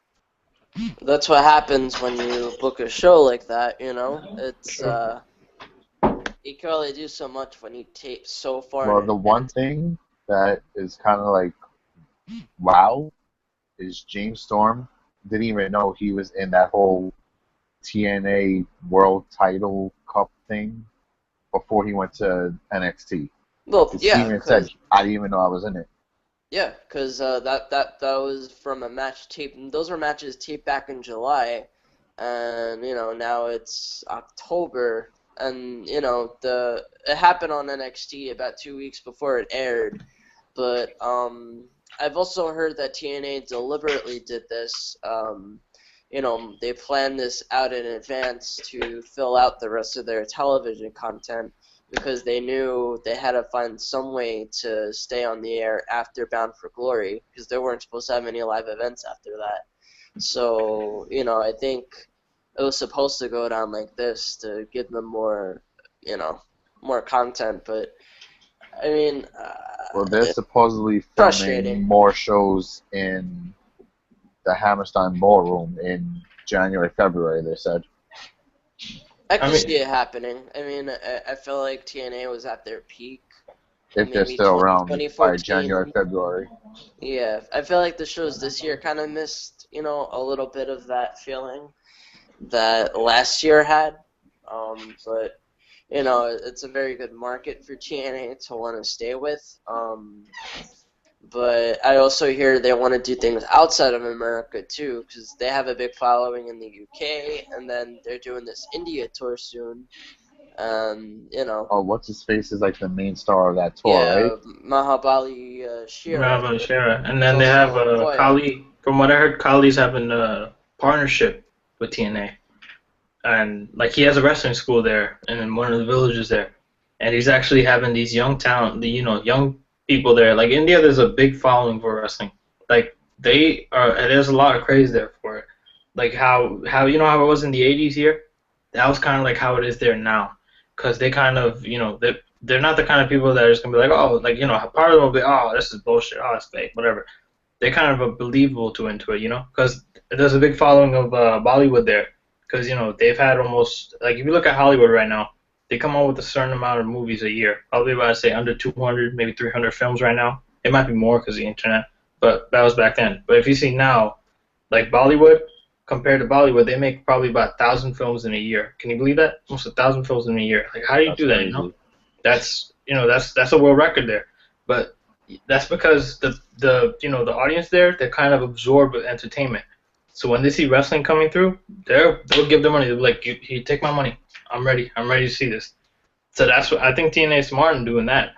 That's what happens when you book a show like that. You know, it's True. you can only do so much when you tape so far. Well, in the one advance. thing that is kind of like, wow, is James Storm didn't even know he was in that whole TNA World Title Cup thing before he went to NXT. Well, His yeah, team had said, I didn't even know I was in it. yeah, because that was from a match tape. And those were matches taped back in July, and you know now it's October, and you know it happened on NXT about 2 weeks before it aired, but I've also heard that TNA deliberately did this. You know, they planned this out in advance to fill out the rest of their television content because they knew they had to find some way to stay on the air after Bound for Glory because they weren't supposed to have any live events after that. So, you know, I think it was supposed to go down like this to give them more, you know, more content. But, I mean, Well, they're supposedly frustrating. filming more shows in the Hammerstein Ballroom in January, February, they said. I can I mean- see it happening. I mean, I feel like TNA was at their peak. If they're Maybe still around by 2014. January, February. Yeah, I feel like the shows this year kind of missed, you know, a little bit of that feeling that last year had. But, you know, it's a very good market for TNA to want to stay with. But I also hear they want to do things outside of America too, because they have a big following in the UK, and then they're doing this India tour soon. You know, Oh, what's his face is like the main star of that tour, yeah, right? Mahabali Shira. Bravo, Shara. And then they have Also, Kali. From what I heard, Kali's having a partnership with TNA, and like he has a wrestling school there, and in one of the villages there, and he's actually having these young talent, young people there. Like India, there's a big following for wrestling. Like they are, and there's a lot of craze there for it. Like how you know how it was in the '80s here. That was kind of like how it is there now, because they kind of they're not the kind of people that are just gonna be like, oh, like part of them will be, oh, this is bullshit, oh, it's fake, whatever. They kind of are believable into it, because there's a big following of Bollywood there, because they've had almost, like, if you look at Hollywood right now, they come out with a certain amount of movies a year, probably about, say, under 200, maybe 300 films right now. It might be more because of the internet, but that was back then. But if you see now, like Bollywood, compared to Bollywood, they make probably about 1,000 films in a year. Can you believe that? Almost 1,000 films in a year. Like, how do you do that? Crazy. That's a world record there. But that's because the audience there, they're kind of absorbed with entertainment. So when they see wrestling coming through, they'll give their money. They'll be like, "You take my money. I'm ready. I'm ready to see this." So that's what I think TNA is smart in doing that.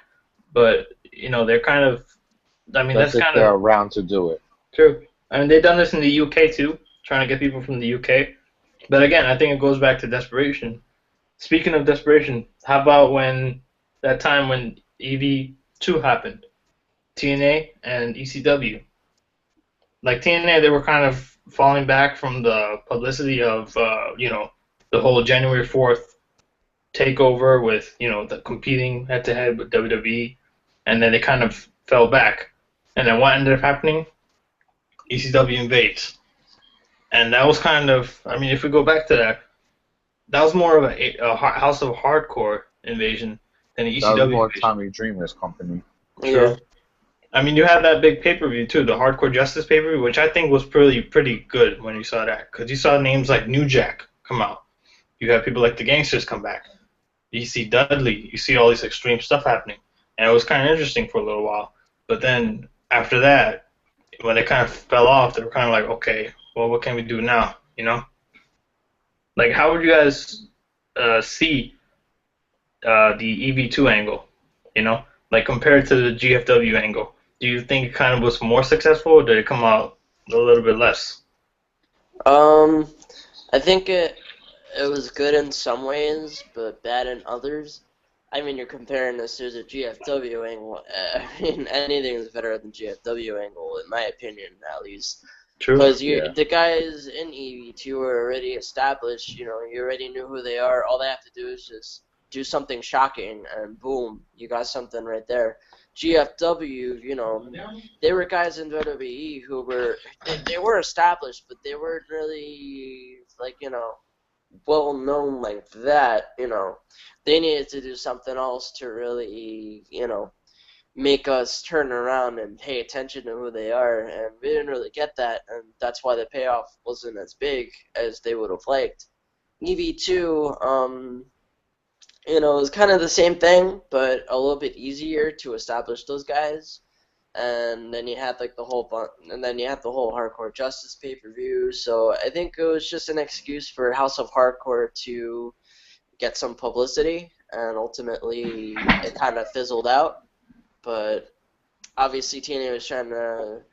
But they're kind of, that's if kind they're of around to do it. true. They've done this in the UK too, trying to get people from the UK. But again, I think it goes back to desperation. Speaking of desperation, how about that time when EV2 happened? TNA and ECW. Like TNA, they were kind of falling back from the publicity of, the whole January 4th takeover with, the competing head-to-head with WWE. And then they kind of fell back. And then what ended up happening? ECW invades. And that was kind of, if we go back to that, that was more of a House of Hardcore invasion than an ECW That was more invasion. Tommy Dreamer's company. Yeah. I mean, you had that big pay-per-view too, the Hardcore Justice pay-per-view, which I think was pretty good when you saw that, because you saw names like New Jack come out. You have people like the Gangsters come back. You see Dudley. You see all this extreme stuff happening, and it was kind of interesting for a little while. But then after that, when they kind of fell off, they were kind of like, okay, well, what can we do now? You know, like how would you guys see the EV2 angle? You know, like compared to the GFW angle, do you think it kind of was more successful, or did it come out a little bit less? Um, I think it was good in some ways, but bad in others. I mean, you're comparing this to the GFW angle. I mean, anything is better than GFW angle, in my opinion, at least. True. Because Yeah. the guys in EV2 are already established. You know, you already knew who they are. All they have to do is just do something shocking, and boom, you got something right there. GFW, you know, they were guys in WWE who were they were established, but they weren't really like well known like that. You know, they needed to do something else to really make us turn around and pay attention to who they are, and we didn't really get that, and that's why the payoff wasn't as big as they would have liked. EV2, it was kind of the same thing, but a little bit easier to establish those guys. And then you had like and then you had the whole Hardcore Justice pay-per-view. So I think it was just an excuse for House of Hardcore to get some publicity, and ultimately it kind of fizzled out. But obviously TNA was trying to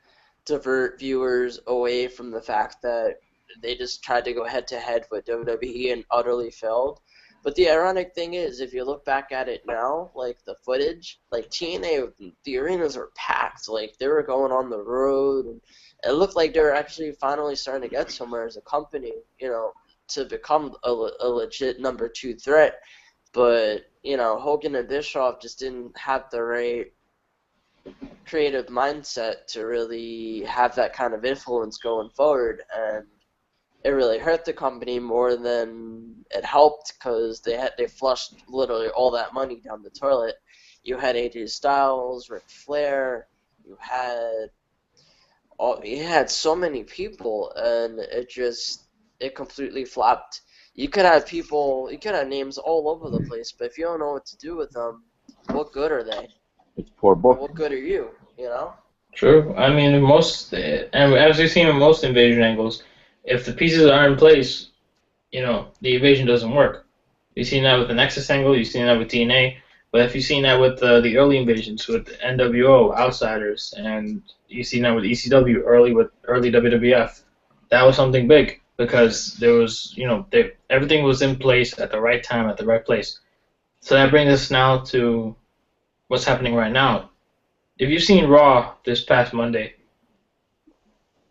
divert viewers away from the fact that they just tried to go head-to-head with WWE and utterly failed. But the ironic thing is, if you look back at it now, like the footage, like TNA, the arenas were packed. Like they were going on the road, and it looked like they were actually finally starting to get somewhere as a company, to become a legit number 2 threat. But Hogan and Bischoff just didn't have the right creative mindset to really have that kind of influence going forward, and it really hurt the company more than it helped, because they flushed literally all that money down the toilet. You had AJ Styles, Ric Flair, you had so many people, and it completely flopped. You could have names all over the place, but if you don't know what to do with them, what good are they? Poor book. What good are you? True. I mean, and as we've seen in most invasion angles, if the pieces are in place, the evasion doesn't work. You've seen that with the Nexus angle, you've seen that with TNA, but if you've seen that with the early invasions with NWO, Outsiders, and you've seen that with ECW, early WWF, that was something big, because there was, everything was in place at the right time, at the right place. So that brings us now to what's happening right now. If you've seen Raw this past Monday,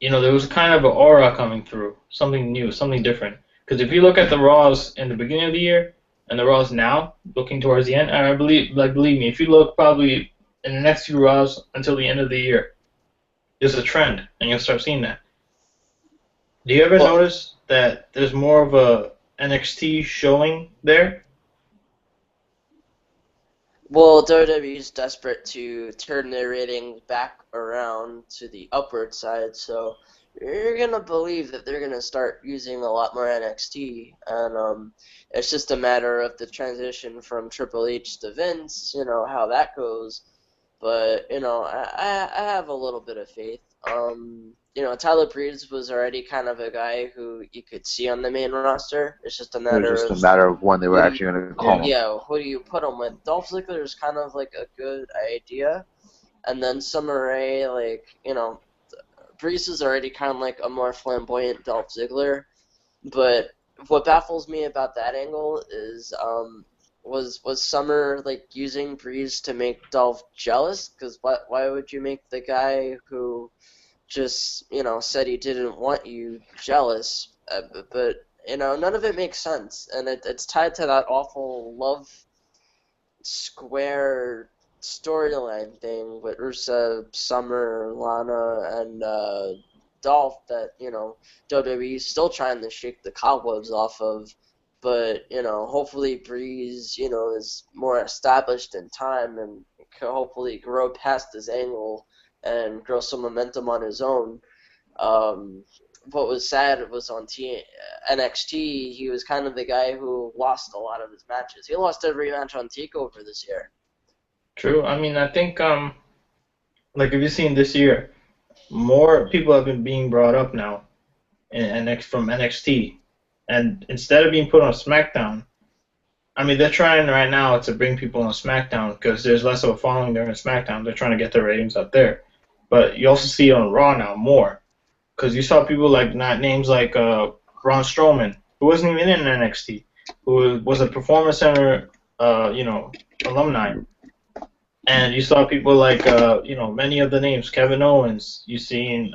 there was kind of an aura coming through, something new, something different. Because if you look at the Raws in the beginning of the year and the Raws now, looking towards the end, I believe me, if you look probably in the next few Raws until the end of the year, there's a trend, and you'll start seeing that. Do you ever notice that there's more of a NXT showing there? Well, WWE is desperate to turn their ratings back around to the upward side, so you're going to believe that they're going to start using a lot more NXT, and it's just a matter of the transition from Triple H to Vince, how that goes. But, I have a little bit of faith. Tyler Breeze was already kind of a guy who you could see on the main roster. It's just a matter of when they were actually going to call him. Yeah, who do you put him with? Dolph Ziggler is kind of like a good idea. And then Summer Rae, Breeze is already kind of like a more flamboyant Dolph Ziggler. But what baffles me about that angle is, was Summer using Breeze to make Dolph jealous? Because why would you make the guy who just said he didn't want you jealous? But none of it makes sense, and it's tied to that awful Love Square storyline thing with Rusev, Summer, Lana, and Dolph that WWE's still trying to shake the cobwebs off of. But hopefully Breeze is more established in time and hopefully grow past his angle and grow some momentum on his own. What was sad was on NXT, he was kind of the guy who lost a lot of his matches. He lost every match on TakeOver this year. True. I mean, I think like if you've seen this year, more people have been being brought up now from NXT, and instead of being put on SmackDown, I mean they're trying right now to bring people on SmackDown because there's less of a following there on SmackDown. They're trying to get their ratings up there, but you also see it on Raw now more because you saw people like names like Braun Strowman, who wasn't even in NXT, who was a Performance Center alumni. And you saw people like, many of the names, Kevin Owens. You've seen,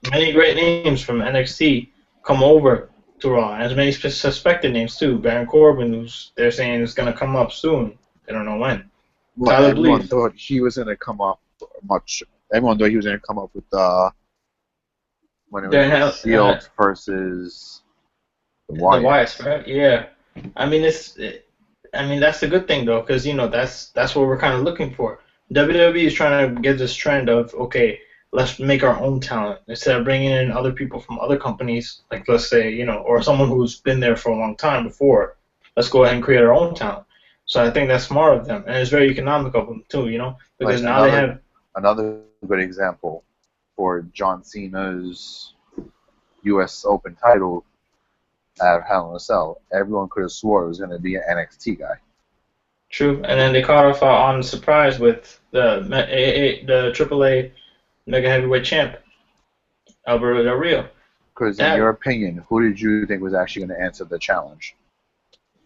many great names from NXT come over to Raw. And as many suspected names, too. Baron Corbin, who's they're saying is going to come up soon. They don't know when. Well, Tyler everyone Bleeth. thought he was going to come up much. Everyone thought he was going to come up with when it was Shield versus the Wyatts. The Wyatts, right? Yeah. I mean, that's the good thing though, because that's what we're kind of looking for. WWE is trying to get this trend of okay, let's make our own talent instead of bringing in other people from other companies, like let's say or someone who's been there for a long time before. Let's go ahead and create our own talent. So I think that's smart of them, and it's very economic of them too, because Like now they have another good example for John Cena's U.S. Open title at Hell in a Cell. Everyone could have swore it was going to be an NXT guy. True, and then they caught off on surprise with the AAA Mega Heavyweight Champ, Alberto Del Rio. Because in your opinion, who did you think was actually going to answer the challenge?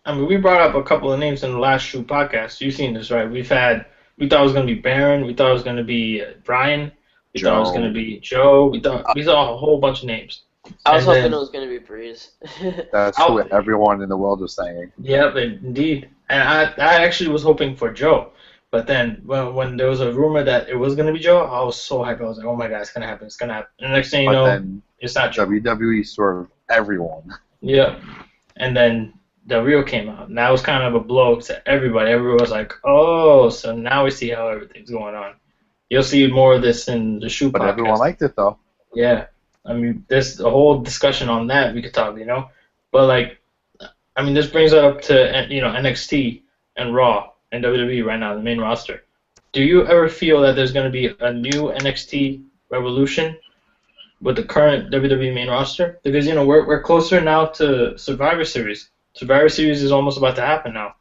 I mean, we brought up a couple of names in the last few podcasts. You've seen this, right? We thought it was going to be Baron. We thought it was going to be Brian. We thought it was going to be Joe. We saw a whole bunch of names. I was hoping it was going to be Breeze. That's what everyone in the world was saying. Yep, indeed. And I actually was hoping for Joe. But then when there was a rumor that it was going to be Joe, I was so hyped. I was like, oh my God, it's going to happen. It's going to happen. And the next thing you know, it's not Joe. WWE swerved everyone. Yeah. And then Del Rio came out. And that was kind of a blow to everybody. Everyone was like, oh, so now we see how everything's going on. You'll see more of this in the Shoe podcast. But everyone liked it, though. Yeah. I mean, there's a whole discussion on that we could talk, But, like, I mean, this brings it up to, NXT and Raw and WWE right now, the main roster. Do you ever feel that there's going to be a new NXT revolution with the current WWE main roster? Because, we're closer now to Survivor Series. Survivor Series is almost about to happen now,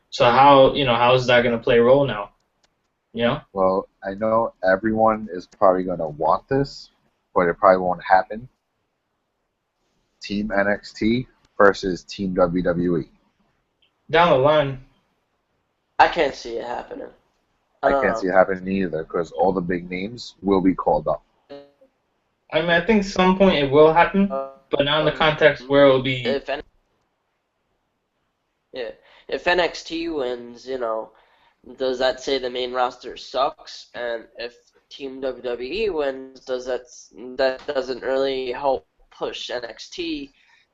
So how is that going to play a role now? Well, I know everyone is probably going to want this, but it probably won't happen. Team NXT versus Team WWE. Down the line. I can't see it happening. I can't see it happening either, because all the big names will be called up. I mean, I think some point it will happen, but not in the context where it will be. If NXT wins, does that say the main roster sucks? And if Team WWE wins, that doesn't really help push NXT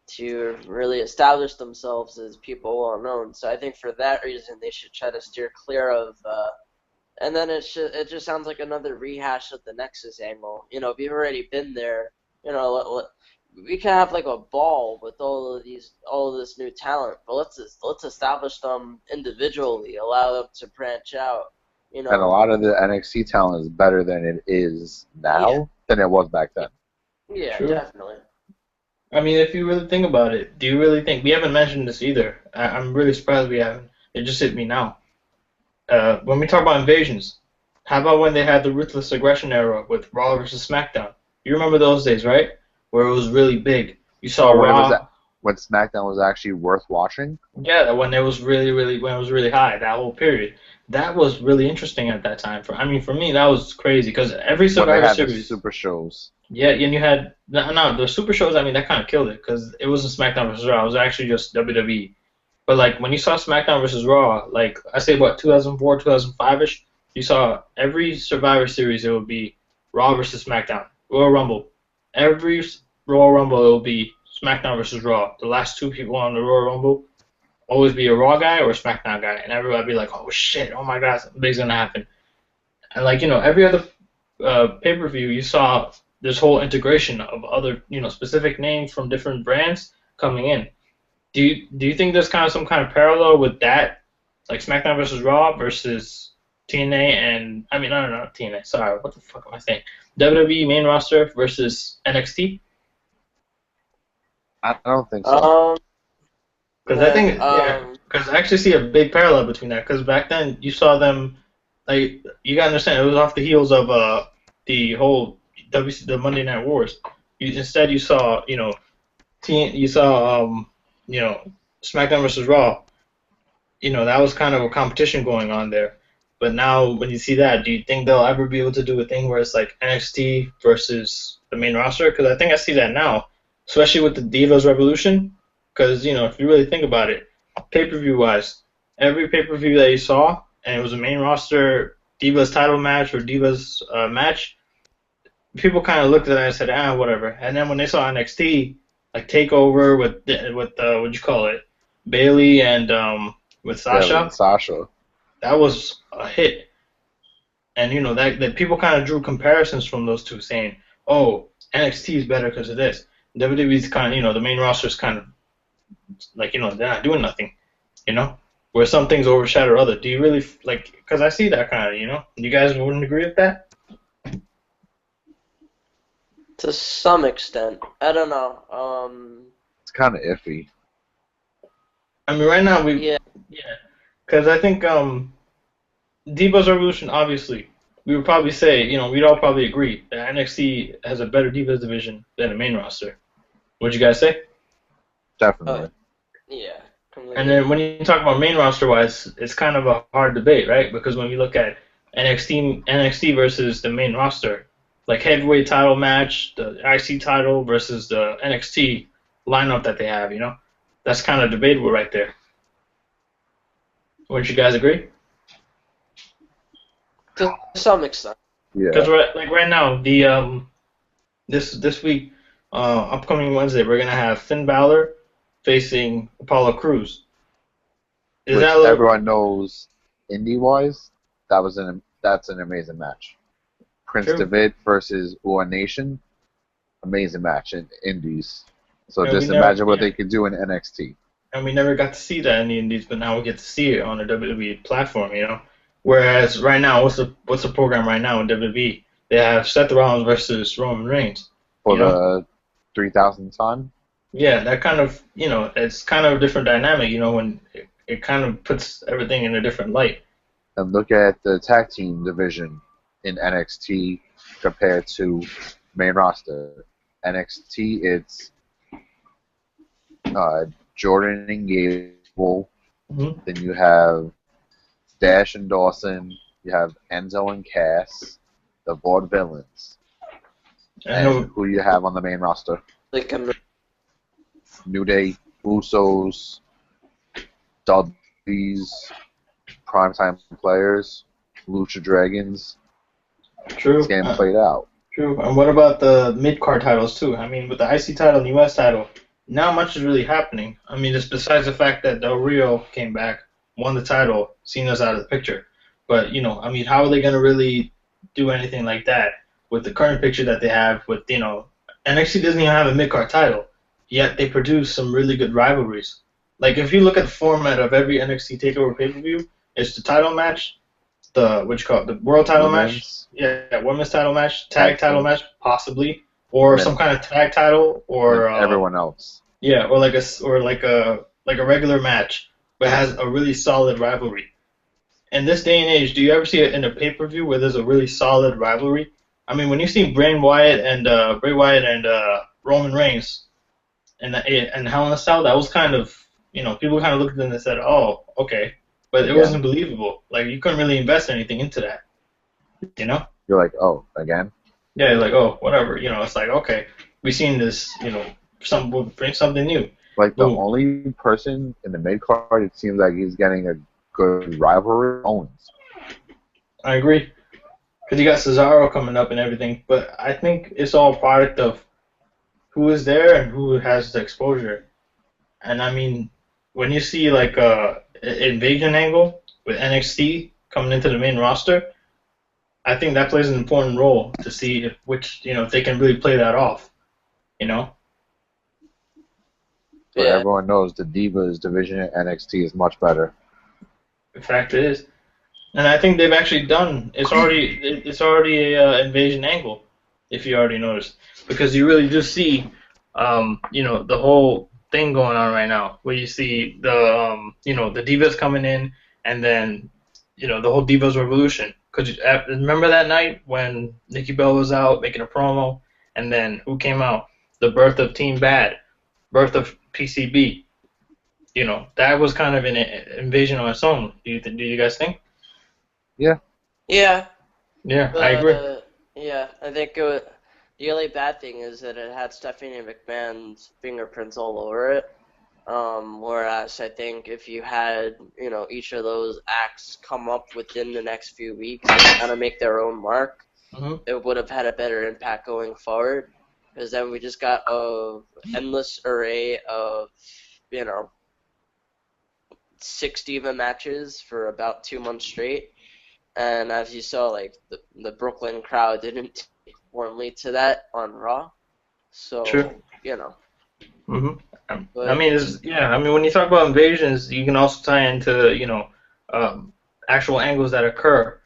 to really establish themselves as people well known. So I think for that reason they should try to steer clear of. And then it just sounds like another rehash of the Nexus angle. We've already been there. We can have like a ball with all of this new talent, but let's establish them individually, allow them to branch out. And a lot of the NXT talent is better than it is now than it was back then. Yeah, True. Definitely. I mean, if you really think about it, do you really think we haven't mentioned this either? I'm really surprised we haven't. It just hit me now. When we talk about invasions, how about when they had the Ruthless Aggression era with Raw versus SmackDown? You remember those days, right? Where it was really big. You saw Raw. When SmackDown was actually worth watching? Yeah, when it was really high, that whole period. That was really interesting at that time. For me, that was crazy because every Survivor Series. The super shows. Yeah, and you had the super shows. I mean, that kind of killed it because it wasn't SmackDown versus Raw. It was actually just WWE. But like when you saw SmackDown versus Raw, like I say, 2004, 2005ish, you saw every Survivor Series. It would be Raw versus SmackDown, Royal Rumble. Every Royal Rumble, it will be SmackDown versus Raw. The last two people on the Royal Rumble always be a Raw guy or a SmackDown guy, and everybody be like, oh shit, oh my god, something big's gonna happen. And like every other pay-per-view, you saw this whole integration of other specific names from different brands coming in. Do you think there's kind of some kind of parallel with that, like SmackDown versus Raw versus TNA and no TNA. Sorry, what the fuck am I saying? WWE main roster versus NXT. I don't think so. Because I think because I actually see a big parallel between that. Because back then you saw them, like you gotta understand, it was off the heels of the whole the Monday Night Wars. Instead you saw SmackDown versus Raw. That was kind of a competition going on there. But now when you see that, do you think they'll ever be able to do a thing where it's like NXT versus the main roster? Because I think I see that now, especially with the Divas Revolution. Because if you really think about it, pay-per-view wise, every pay-per-view that you saw, and it was a main roster Divas title match or Divas match, people kind of looked at it and said, whatever. And then when they saw NXT, like Takeover with what'd you call it, Bailey and with Sasha. Yeah, with Sasha. That was a hit. And that people kind of drew comparisons from those two, saying, "Oh, NXT is better because of this." WWE's kind of, the main roster is kind of like, they're not doing nothing, where some things overshadow other. Do you really like? Because I see that kind of, you guys wouldn't agree with that? To some extent, I don't know. It's kind of iffy. I mean, right now yeah. Because I think Divas Revolution, obviously, we would probably say, we'd all probably agree that NXT has a better Divas division than the main roster. What'd you guys say? Definitely. Yeah. Completely. And then when you talk about main roster-wise, it's kind of a hard debate, right? Because when you look at NXT versus the main roster, like heavyweight title match, the IC title versus the NXT lineup that they have, that's kind of debatable right there. Wouldn't you guys agree? To some extent. Yeah. Because right now, the this week, upcoming Wednesday, we're gonna have Finn Balor facing Apollo Crews. Which everyone knows, indie-wise, that's an amazing match. Prince Devitt versus One Nation, amazing match in indies. So just imagine what they could do in NXT. And we never got to see that in the indies, but now we get to see it on the WWE platform, Whereas right now, what's the program right now in WWE? They have Seth Rollins versus Roman Reigns. For the 3,000th time? Yeah, that kind of, it's kind of a different dynamic, when it kind of puts everything in a different light. And look at the tag team division in NXT compared to main roster. NXT, it's Jordan and Gable. Mm-hmm. Then you have Dash and Dawson. You have Enzo and Cass, the Vaudevillains. And who you have on the main roster? New Day, Usos, Dudleys, Primetime Players, Lucha Dragons. True. It's getting played out. True. And what about the mid-card titles, too? I mean, with the IC title and the US title, not much is really happening. I mean, just besides the fact that Del Rio came back, won the title, Cena's out of the picture. But, how are they going to really do anything like that with the current picture that they have with, NXT doesn't even have a mid-card title, yet they produce some really good rivalries. Like, if you look at the format of every NXT TakeOver pay-per-view, it's the title match, the world title match, women's title match, tag title match, possibly, or some kind of tag title, or everyone else. Yeah, or like a regular match, but has a really solid rivalry. In this day and age, do you ever see it in a pay-per-view where there's a really solid rivalry? I mean, when you see Bray Wyatt and Roman Reigns and Hell in a Cell, that was kind of, people kind of looked at them and said, "Oh, okay," but it wasn't believable. Like, you couldn't really invest anything into that. You're like, oh, again? Yeah, you're like, oh, whatever. It's like, okay, we've seen this. We'll bring something new. Like, the only person in the mid card, it seems like he's getting a good rivalry, Owens. I agree. Because you got Cesaro coming up and everything, but I think it's all a product of who is there and who has the exposure. And I mean, when you see like invasion angle with NXT coming into the main roster, I think that plays an important role to see if they can really play that off. You know. But Yeah. everyone knows the Divas division at NXT is much better. In fact, it is. And I think they've actually done. It's already a invasion angle, if you already noticed, because you really just see, the whole thing going on right now, where you see the Divas coming in, and then, the whole Divas Revolution. Cause remember that night when Nikki Bella was out making a promo, and then who came out? The birth of Team Bad, birth of PCB. That was kind of an invasion on its own. Do you guys think? Yeah. Yeah. Yeah, I agree. Yeah, I think the only bad thing is that it had Stephanie McMahon's fingerprints all over it. Whereas I think if you had, each of those acts come up within the next few weeks and kind of make their own mark, it would have had a better impact going forward. Because then we just got a endless array of, 6 Diva matches for about 2 months straight. And as you saw, like, the Brooklyn crowd didn't take warmly to that on Raw. So, True. But, when you talk about invasions, you can also tie into, actual angles that occur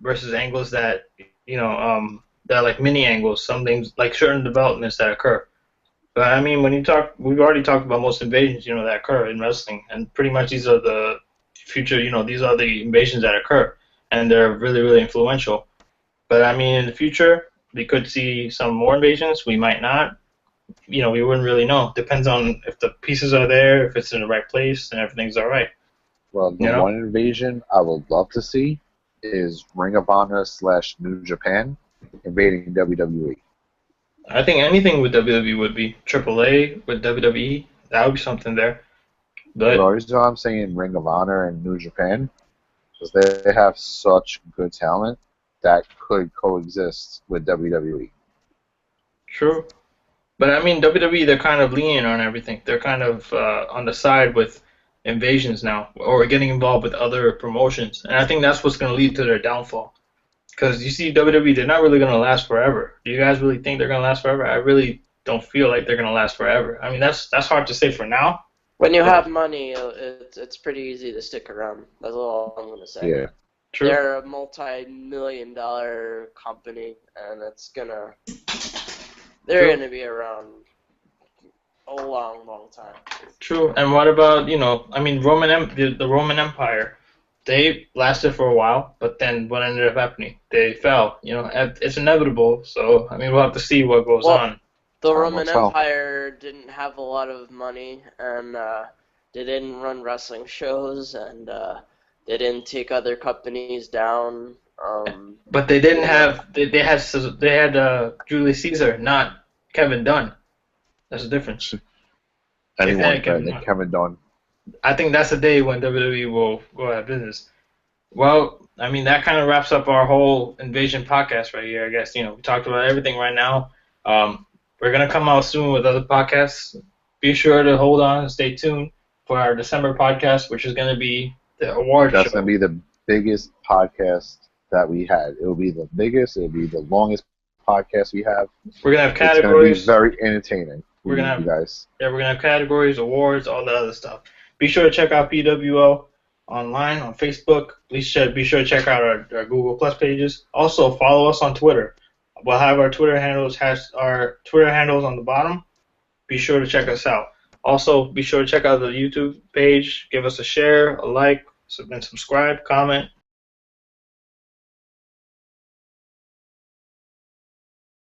versus angles that, that are like mini angles, some things, like certain developments that occur. But, we've already talked about most invasions, that occur in wrestling. And pretty much these are the future, these are the invasions that occur. And they're really, really influential. But, in the future, we could see some more invasions. We might not. We wouldn't really know. Depends on if the pieces are there, if it's in the right place, and everything's all right. Well, the one invasion I would love to see is Ring of Honor / New Japan invading WWE. I think anything with WWE would be. AAA with WWE, that would be something there. But the reason I'm saying Ring of Honor and New Japan is they have such good talent that could coexist with WWE. True. But WWE, they're kind of leaning on everything. They're kind of on the side with invasions now, or getting involved with other promotions. And I think that's what's going to lead to their downfall. Because you see, WWE, they're not really going to last forever. Do you guys really think they're going to last forever? I really don't feel like they're going to last forever. That's hard to say for now. When you have money, it's pretty easy to stick around. That's all I'm going to say. Yeah. True. They're a multi-million-dollar company, and they're going to be around a long, long time. True. And what about, the Roman Empire? They lasted for a while, but then what ended up happening? They fell. It's inevitable. So, we'll have to see what goes on. The Roman Empire didn't have a lot of money, and they didn't run wrestling shows, and they didn't take other companies down. But they didn't have. They had Julius Caesar, not Kevin Dunn. That's the difference. Anyone better than Kevin Dunn. I think that's the day when WWE will go out of business. Well, that kind of wraps up our whole Invasion podcast right here, I guess. We talked about everything right now. We're going to come out soon with other podcasts. Be sure to hold on and stay tuned for our December podcast, which is going to be the award show. That's going to be the biggest podcast that we had. It will be the biggest. It will be the longest podcast we have. We're going to have categories. It's going to be very entertaining. We're going to have, you guys. Yeah, we're going to have categories, awards, all that other stuff. Be sure to check out PWO online on Facebook. Be sure to check out our Google Plus pages. Also, follow us on Twitter. We'll have our Twitter handles on the bottom. Be sure to check us out. Also, be sure to check out the YouTube page. Give us a share, a like, and subscribe, comment.